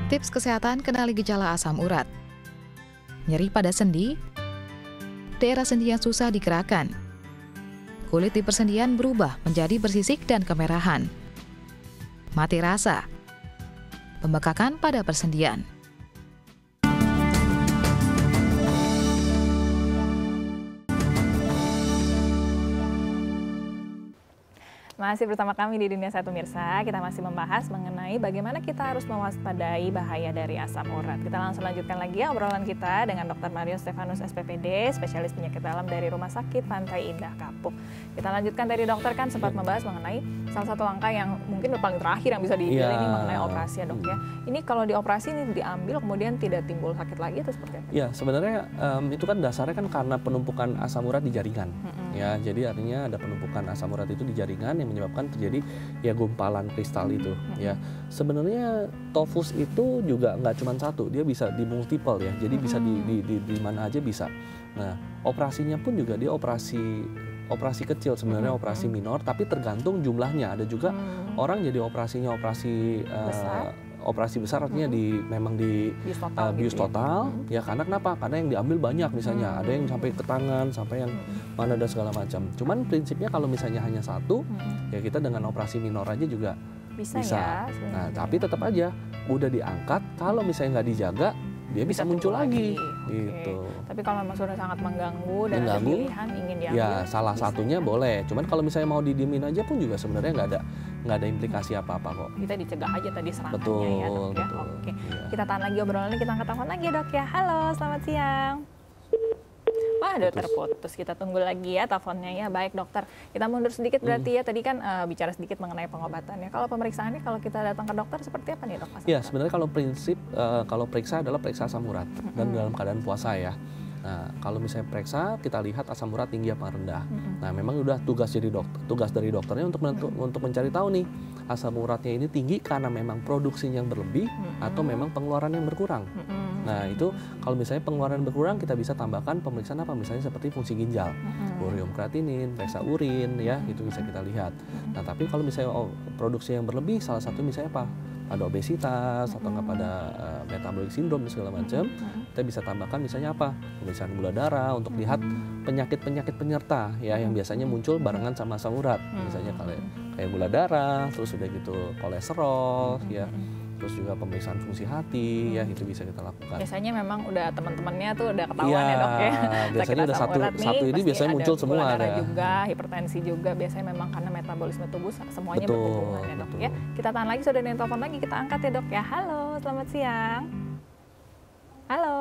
S2: Tips kesehatan kenali gejala asam urat. Nyeri pada sendi, daerah sendi yang susah digerakkan. Kulit di persendian berubah menjadi bersisik dan kemerahan. Mati rasa. Pembekakan pada persendian.
S1: Masih bersama kami di Dunia Sehat Pemirsa, kita masih membahas mengenai bagaimana kita harus mewaspadai bahaya dari asam urat. Kita langsung lanjutkan lagi ya obrolan kita dengan Dr. Mario Stefanus SPPD, spesialis penyakit dalam dari Rumah Sakit Pantai Indah Kapuk. Kita lanjutkan dari dokter kan sempat membahas mengenai salah satu langkah yang mungkin paling terakhir yang bisa diambil ini mengenai operasi ya dok ya. Ini kalau dioperasi ini diambil kemudian tidak timbul sakit lagi atau seperti apa?
S3: Ya sebenarnya itu kan dasarnya kan karena penumpukan asam urat di jaringan. Ya, jadi artinya ada penumpukan asam urat itu di jaringan yang menyebabkan terjadi ya gumpalan kristal itu. Ya, sebenarnya tofus itu juga nggak cuma satu, dia bisa di multiple ya. Jadi bisa di mana aja bisa. Nah, operasinya pun juga dia operasi kecil sebenarnya, operasi minor, tapi tergantung jumlahnya. Ada juga orang jadi operasinya operasi operasi besar artinya memang di bius total ya, karena kenapa? Karena yang diambil banyak, misalnya ada yang sampai ke tangan, sampai yang mana dan segala macam. Cuman prinsipnya kalau misalnya hanya satu ya kita dengan operasi minor aja juga bisa.
S1: Ya,
S3: nah tapi tetap aja udah diangkat, kalau misalnya nggak dijaga dia bisa muncul lagi. Gitu.
S1: Tapi kalau memang sudah sangat mengganggu dan ada pilihan ingin diambil,
S3: ya salah satunya boleh. Cuman kalau misalnya mau didiemin aja pun juga sebenarnya nggak ada implikasi apa-apa kok.
S1: Kita dicegah aja tadi serangannya
S3: betul,
S1: ya dok ya.
S3: Betul.
S1: Oke.
S3: Ya.
S1: Kita tahan lagi obrolannya, kita angkat telepon lagi ya dok ya. Halo, selamat siang. Wah, udah terputus. Kita tunggu lagi ya teleponnya ya. Baik dokter, kita mundur sedikit berarti ya. Tadi kan bicara sedikit mengenai pengobatannya. Kalau pemeriksaannya, kalau kita datang ke dokter seperti apa nih dok?
S3: Ya sebenarnya kalau prinsip kalau periksa adalah periksa asam urat dan dalam keadaan puasa ya. Nah kalau misalnya periksa kita lihat asam urat tinggi apa rendah. Nah memang udah tugas dari dokternya untuk mencari tahu nih asam uratnya ini tinggi karena memang produksinya yang berlebih atau memang pengeluaran yang berkurang. Nah itu kalau misalnya pengeluaran berkurang, kita bisa tambahkan pemeriksaan apa, misalnya seperti fungsi ginjal, ureum kreatinin, periksa urin ya, itu bisa kita lihat. Nah tapi kalau misalnya produksi yang berlebih, salah satu misalnya apa, ada obesitas atau nggak pada metabolic syndrome segala macam, kita bisa tambahkan misalnya apa, pemeriksaan gula darah untuk lihat penyakit-penyakit penyerta ya yang biasanya muncul barengan sama asam urat, misalnya kayak gula darah, terus udah gitu kolesterol ya. Terus juga pemeriksaan fungsi hati ya, itu bisa kita lakukan.
S1: Biasanya memang udah teman-temannya tuh udah ketahuan ya dok ya.
S3: Biasanya udah satu ini biasanya muncul semua
S1: ada. Juga hipertensi juga biasanya memang karena metabolisme tubuh semuanya berhubungan ya dok ya. Kita tahan lagi, sudah ada yang telepon lagi, kita angkat ya dok ya. Halo, selamat siang. Halo.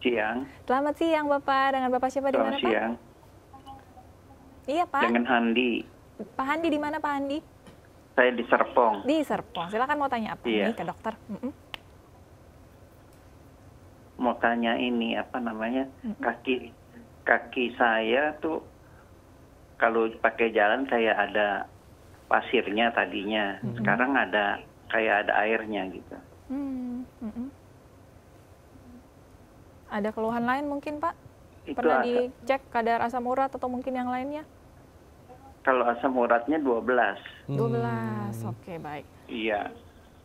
S6: Siang.
S1: Selamat siang Bapak, dengan Bapak siapa di mana Pak?
S6: Selamat siang.
S1: Iya Pak.
S6: Dengan Handi.
S1: Pak Handi di mana Pak Handi?
S6: Saya di Serpong.
S1: Di Serpong. Silakan mau tanya apa nih ke dokter?
S6: Mau tanya ini apa namanya, kaki saya tuh kalau pakai jalan saya ada pasirnya tadinya. Sekarang ada kayak ada airnya gitu.
S1: Ada keluhan lain mungkin Pak?
S6: Itu
S1: Pernah dicek kadar asam urat atau mungkin yang lainnya?
S6: kalau asam uratnya 12.
S1: 12, oke baik.
S6: Iya.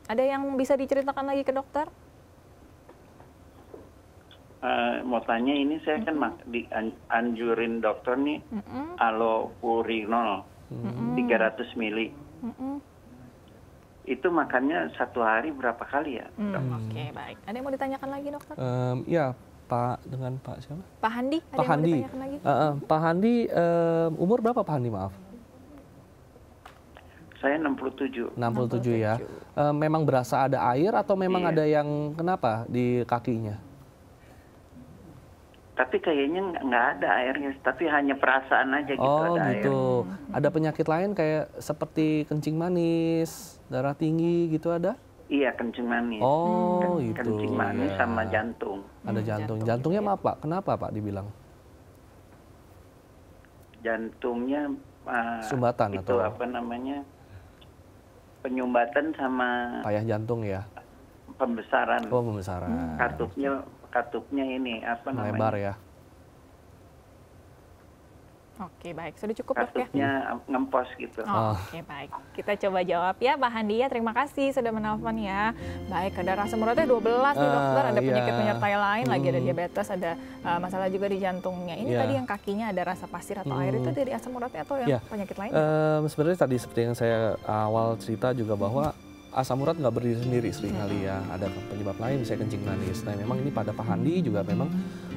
S1: Ada yang bisa diceritakan lagi ke dokter?
S6: Mau tanya ini saya kan dianjurin dokter nih allopurinol 300 mili. Itu makannya satu hari berapa kali ya?
S1: Oke baik. Ada yang mau ditanyakan lagi dokter?
S3: Ya Pak dengan Pak siapa?
S1: Pak Handi. Ada
S3: Pak
S1: yang
S3: Handi.
S1: mau ditanyakan lagi?
S3: Pak Handi umur berapa Pak Handi maaf?
S6: Saya 67.
S3: 67 ya. Memang berasa ada air atau memang ada yang kenapa di kakinya?
S6: Tapi kayaknya nggak ada airnya, tapi hanya perasaan aja gitu
S3: Oh
S6: ada
S3: gitu.
S6: air.
S3: Ada penyakit lain kayak seperti kencing manis, darah tinggi gitu ada?
S6: Iya, kencing manis.
S3: Oh itu.
S6: Kencing manis
S3: ya.
S6: sama jantung.
S3: Ada jantung. Jantungnya maaf Pak, kenapa Pak dibilang?
S6: Jantungnya
S3: Sumbatan
S6: itu
S3: atau
S6: apa namanya? Penyumbatan sama
S3: payah jantung ya?
S6: pembesaran.
S3: Oh pembesaran.
S6: Katupnya ini apa namanya?
S3: Melebar ya?
S1: Oke baik, sudah cukup dok ya?
S6: Katupnya ngempos gitu.
S1: Oke baik, kita coba jawab ya Pak Handi ya. Terima kasih sudah menelpon ya. Baik, kadar asam uratnya 12 nih dokter. Ada penyakit penyertai lain, lagi ada diabetes, ada masalah juga di jantungnya. Ini tadi yang kakinya ada rasa pasir atau air itu dari asam uratnya atau yang penyakit lain?
S3: Sebenarnya tadi seperti yang saya awal cerita juga bahwa asam urat nggak berdiri sendiri seringkali ya, ada penyebab lain misalnya kencing manis. Nah memang ini pada Pak Handi juga memang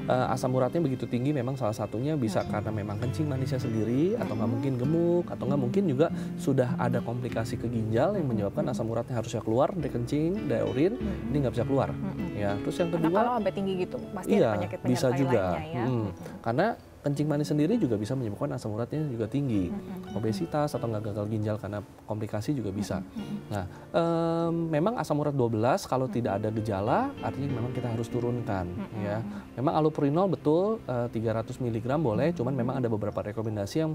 S3: asam uratnya begitu tinggi, memang salah satunya bisa karena memang kencing manisnya sendiri atau nggak mungkin gemuk atau nggak mungkin juga sudah ada komplikasi ke ginjal yang menyebabkan asam uratnya harusnya keluar dari kencing, dari urin, ini nggak bisa keluar. Ya, terus yang kedua,
S1: kalau sampai tinggi gitu pasti ada penyakit
S3: bisa juga,
S1: lainnya ya.
S3: Karena kencing manis sendiri juga bisa menyebabkan asam uratnya juga tinggi, obesitas atau nggak gagal ginjal karena komplikasi juga bisa. Nah, memang asam urat 12 kalau tidak ada gejala artinya memang kita harus turunkan ya. Memang allopurinol betul 300 mg boleh, cuman memang ada beberapa rekomendasi yang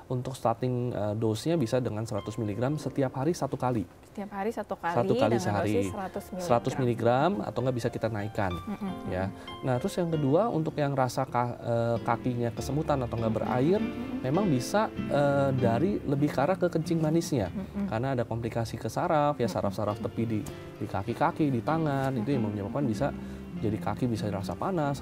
S3: untuk starting dose-nya bisa dengan 100 mg setiap hari satu kali.
S1: Setiap hari satu kali dengan
S3: sehari.
S1: dosis
S3: 100 mg atau nggak bisa kita naikkan. Ya. Nah terus yang kedua untuk yang rasa kakinya kesemutan atau nggak berair, memang bisa dari lebih ke arah ke kencing manisnya. Karena ada komplikasi ke saraf, ya saraf-saraf tepi di kaki-kaki, di tangan, itu yang menyebabkan bisa jadi kaki bisa rasa panas,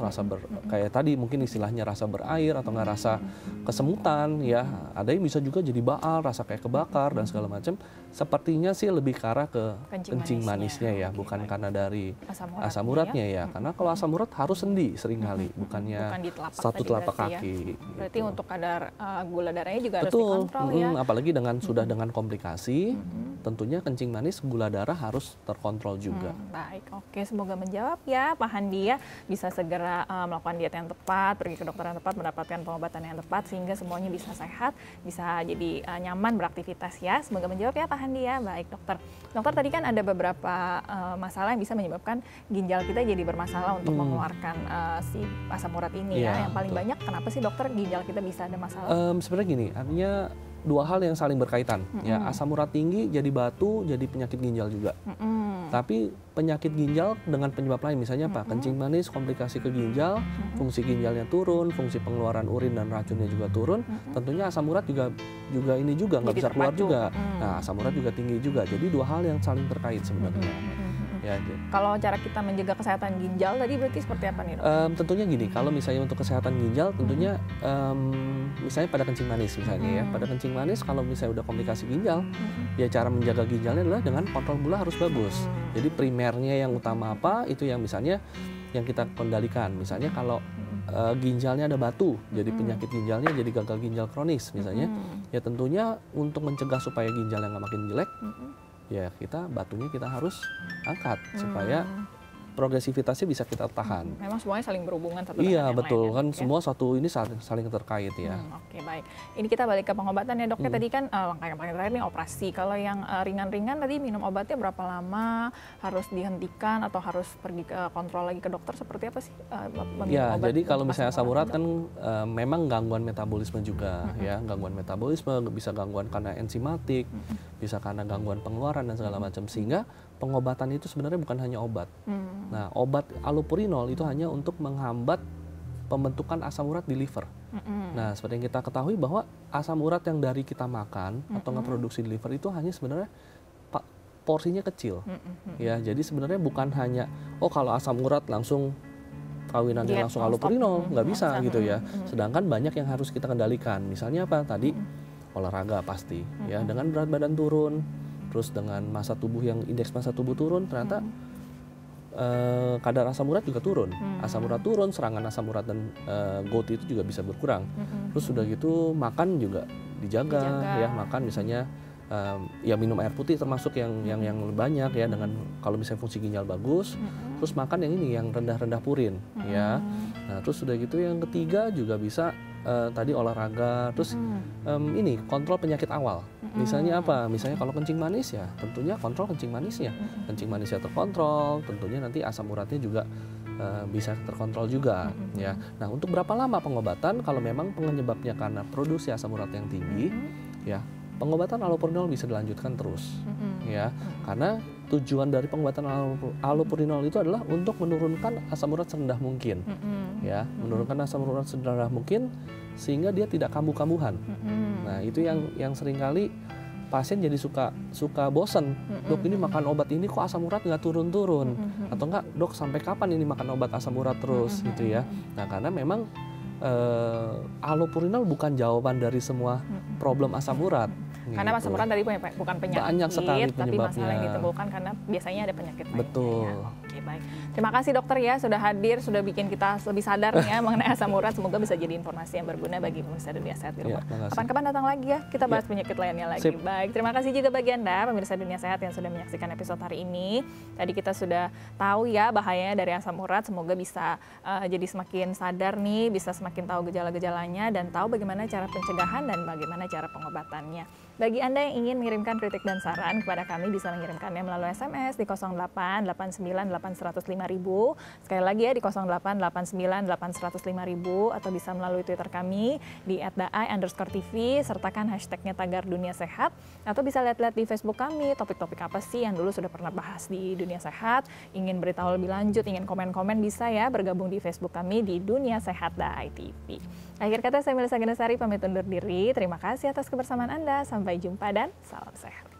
S3: kayak tadi mungkin istilahnya rasa berair atau nggak rasa kesemutan ya. Ada yang bisa juga jadi baal, rasa kayak kebakar dan segala macam. Sepertinya sih lebih ke arah ke kencing manisnya ya, bukan karena dari asam uratnya ya. Karena kalau asam urat harus sendi seringkali, bukannya satu telapak kaki.
S1: Berarti
S3: gitu.
S1: untuk kadar gula darahnya juga harus
S3: Betul.
S1: dikontrol ya.
S3: Apalagi sudah dengan komplikasi, tentunya kencing manis, gula darah harus terkontrol juga.
S1: Baik, oke, semoga menjawab ya Pak Handi ya. Bisa segera melakukan diet yang tepat, pergi ke dokter yang tepat, mendapatkan pengobatan yang tepat sehingga semuanya bisa sehat, bisa jadi nyaman beraktivitas ya. Semoga menjawab ya Pak Handi ya. Baik dokter. Dokter tadi kan ada beberapa masalah yang bisa menyebabkan ginjal kita jadi bermasalah untuk mengeluarkan si asam urat ini ya. Yang paling banyak kenapa sih dokter ginjal kita bisa ada masalah?
S3: Sebenarnya gini, artinya dua hal yang saling berkaitan. Ya, asam urat tinggi jadi batu, jadi penyakit ginjal juga. Tapi penyakit ginjal dengan penyebab lain, misalnya apa? Kencing manis, komplikasi ke ginjal, fungsi ginjalnya turun, fungsi pengeluaran urin dan racunnya juga turun. Tentunya asam urat juga ini juga nggak bisa keluar juga. Nah, asam urat juga tinggi juga. Jadi dua hal yang saling terkait sebenarnya. Ya,
S1: kalau cara kita menjaga kesehatan ginjal tadi berarti seperti apa nih dok?
S3: Tentunya gini, kalau misalnya untuk kesehatan ginjal tentunya misalnya pada kencing manis misalnya ya, pada kencing manis kalau misalnya udah komplikasi ginjal, ya cara menjaga ginjalnya adalah dengan kontrol gula harus bagus. Jadi primernya yang utama apa, itu yang misalnya yang kita kendalikan. Misalnya kalau ginjalnya ada batu, jadi penyakit ginjalnya jadi gagal ginjal kronis misalnya, ya tentunya untuk mencegah supaya ginjalnya nggak makin jelek, ya batunya kita harus angkat supaya progresivitasnya bisa kita tahan.
S1: Memang semuanya saling berhubungan satu
S3: Iya,
S1: dengan yang
S3: betul
S1: lain,
S3: kan,
S1: ya?
S3: semua satu ini saling terkait ya.
S1: Oke, baik. Ini kita balik ke pengobatan ya, Dok. Tadi kan langkah yang paling terakhir nih operasi. Kalau yang ringan-ringan tadi minum obatnya berapa lama, harus dihentikan atau harus pergi ke kontrol lagi ke dokter, seperti apa sih meminum
S3: Ya,
S1: obat
S3: jadi kalau
S1: untuk
S3: misalnya
S1: asam
S3: asam urat
S1: Dok?
S3: kan memang gangguan metabolisme juga ya, gangguan metabolisme, bisa gangguan karena enzimatik, bisa karena gangguan pengeluaran dan segala macam, sehingga pengobatan itu sebenarnya bukan hanya obat. Nah, obat allopurinol itu hanya untuk menghambat pembentukan asam urat di liver. Nah, seperti yang kita ketahui bahwa asam urat yang dari kita makan atau nggak produksi di liver itu hanya sebenarnya porsinya kecil. Ya, jadi sebenarnya bukan hanya kalau asam urat langsung kawinannya langsung allopurinol, nggak bisa gitu ya. Sedangkan banyak yang harus kita kendalikan. Misalnya apa? Tadi olahraga pasti ya, dengan berat badan turun, terus dengan massa tubuh yang indeks massa tubuh turun, ternyata kadar asam urat juga turun. Asam urat turun, serangan asam urat dan gout itu juga bisa berkurang. Terus sudah gitu makan juga dijaga. Ya, makan misalnya ya minum air putih termasuk yang banyak ya, dengan kalau misalnya fungsi ginjal bagus. Terus makan yang ini yang rendah-rendah purin ya. Nah, terus sudah gitu yang ketiga juga bisa tadi olahraga, terus ini kontrol penyakit awal. Misalnya apa? Misalnya kalau kencing manis ya, tentunya kontrol kencing manisnya. Kencing manisnya terkontrol, tentunya nanti asam uratnya juga bisa terkontrol juga ya. Nah, untuk berapa lama pengobatan? Kalau memang penyebabnya karena produksi asam urat yang tinggi, ya pengobatan allopurinol bisa dilanjutkan terus ya. Karena tujuan dari pengobatan allopurinol itu adalah untuk menurunkan asam urat serendah mungkin ya, menurunkan asam urat serendah mungkin sehingga dia tidak kambuh-kambuhan. Nah, itu yang seringkali pasien jadi suka bosen. Dok, ini makan obat ini kok asam urat nggak turun-turun, atau enggak, dok sampai kapan ini makan obat asam urat terus gitu ya. Nah, karena memang allopurinol bukan jawaban dari semua problem asam urat.
S1: Karena
S3: gitu.
S1: asam urat tadi bukan penyakit,
S3: Banyak sekali
S1: tapi
S3: penyebabnya.
S1: masalah yang ditimbulkan karena biasanya ada penyakit lainnya.
S3: Betul.
S1: Ya. Oke, baik. Terima kasih dokter ya sudah hadir, sudah bikin kita lebih sadar nih ya mengenai asam urat. Semoga bisa jadi informasi yang berguna bagi pemirsa Dunia Sehat di rumah. Kapan-kapan datang lagi ya, kita bahas penyakit lainnya lagi.
S3: Sip.
S1: Baik, terima kasih juga bagi Anda pemirsa Dunia Sehat yang sudah menyaksikan episode hari ini. Tadi kita sudah tahu ya bahayanya dari asam urat. Semoga bisa jadi semakin sadar nih, bisa semakin tahu gejala-gejalanya dan tahu bagaimana cara pencegahan dan bagaimana cara pengobatannya. Bagi Anda yang ingin mengirimkan kritik dan saran kepada kami, bisa mengirimkannya melalui SMS di 08898105.000. Sekali lagi ya di 08898105.000, atau bisa melalui Twitter kami di @daai_tv, sertakan hashtagnya Tagar Dunia Sehat, atau bisa lihat-lihat di Facebook kami topik-topik apa sih yang dulu sudah pernah bahas di Dunia Sehat. Ingin beritahu lebih lanjut, ingin komen-komen, bisa ya bergabung di Facebook kami di Dunia Sehat Daai TV. Akhir kata, saya Melisa Gendasari pamit undur diri. Terima kasih atas kebersamaan Anda. Sampai jumpa dan salam sehat.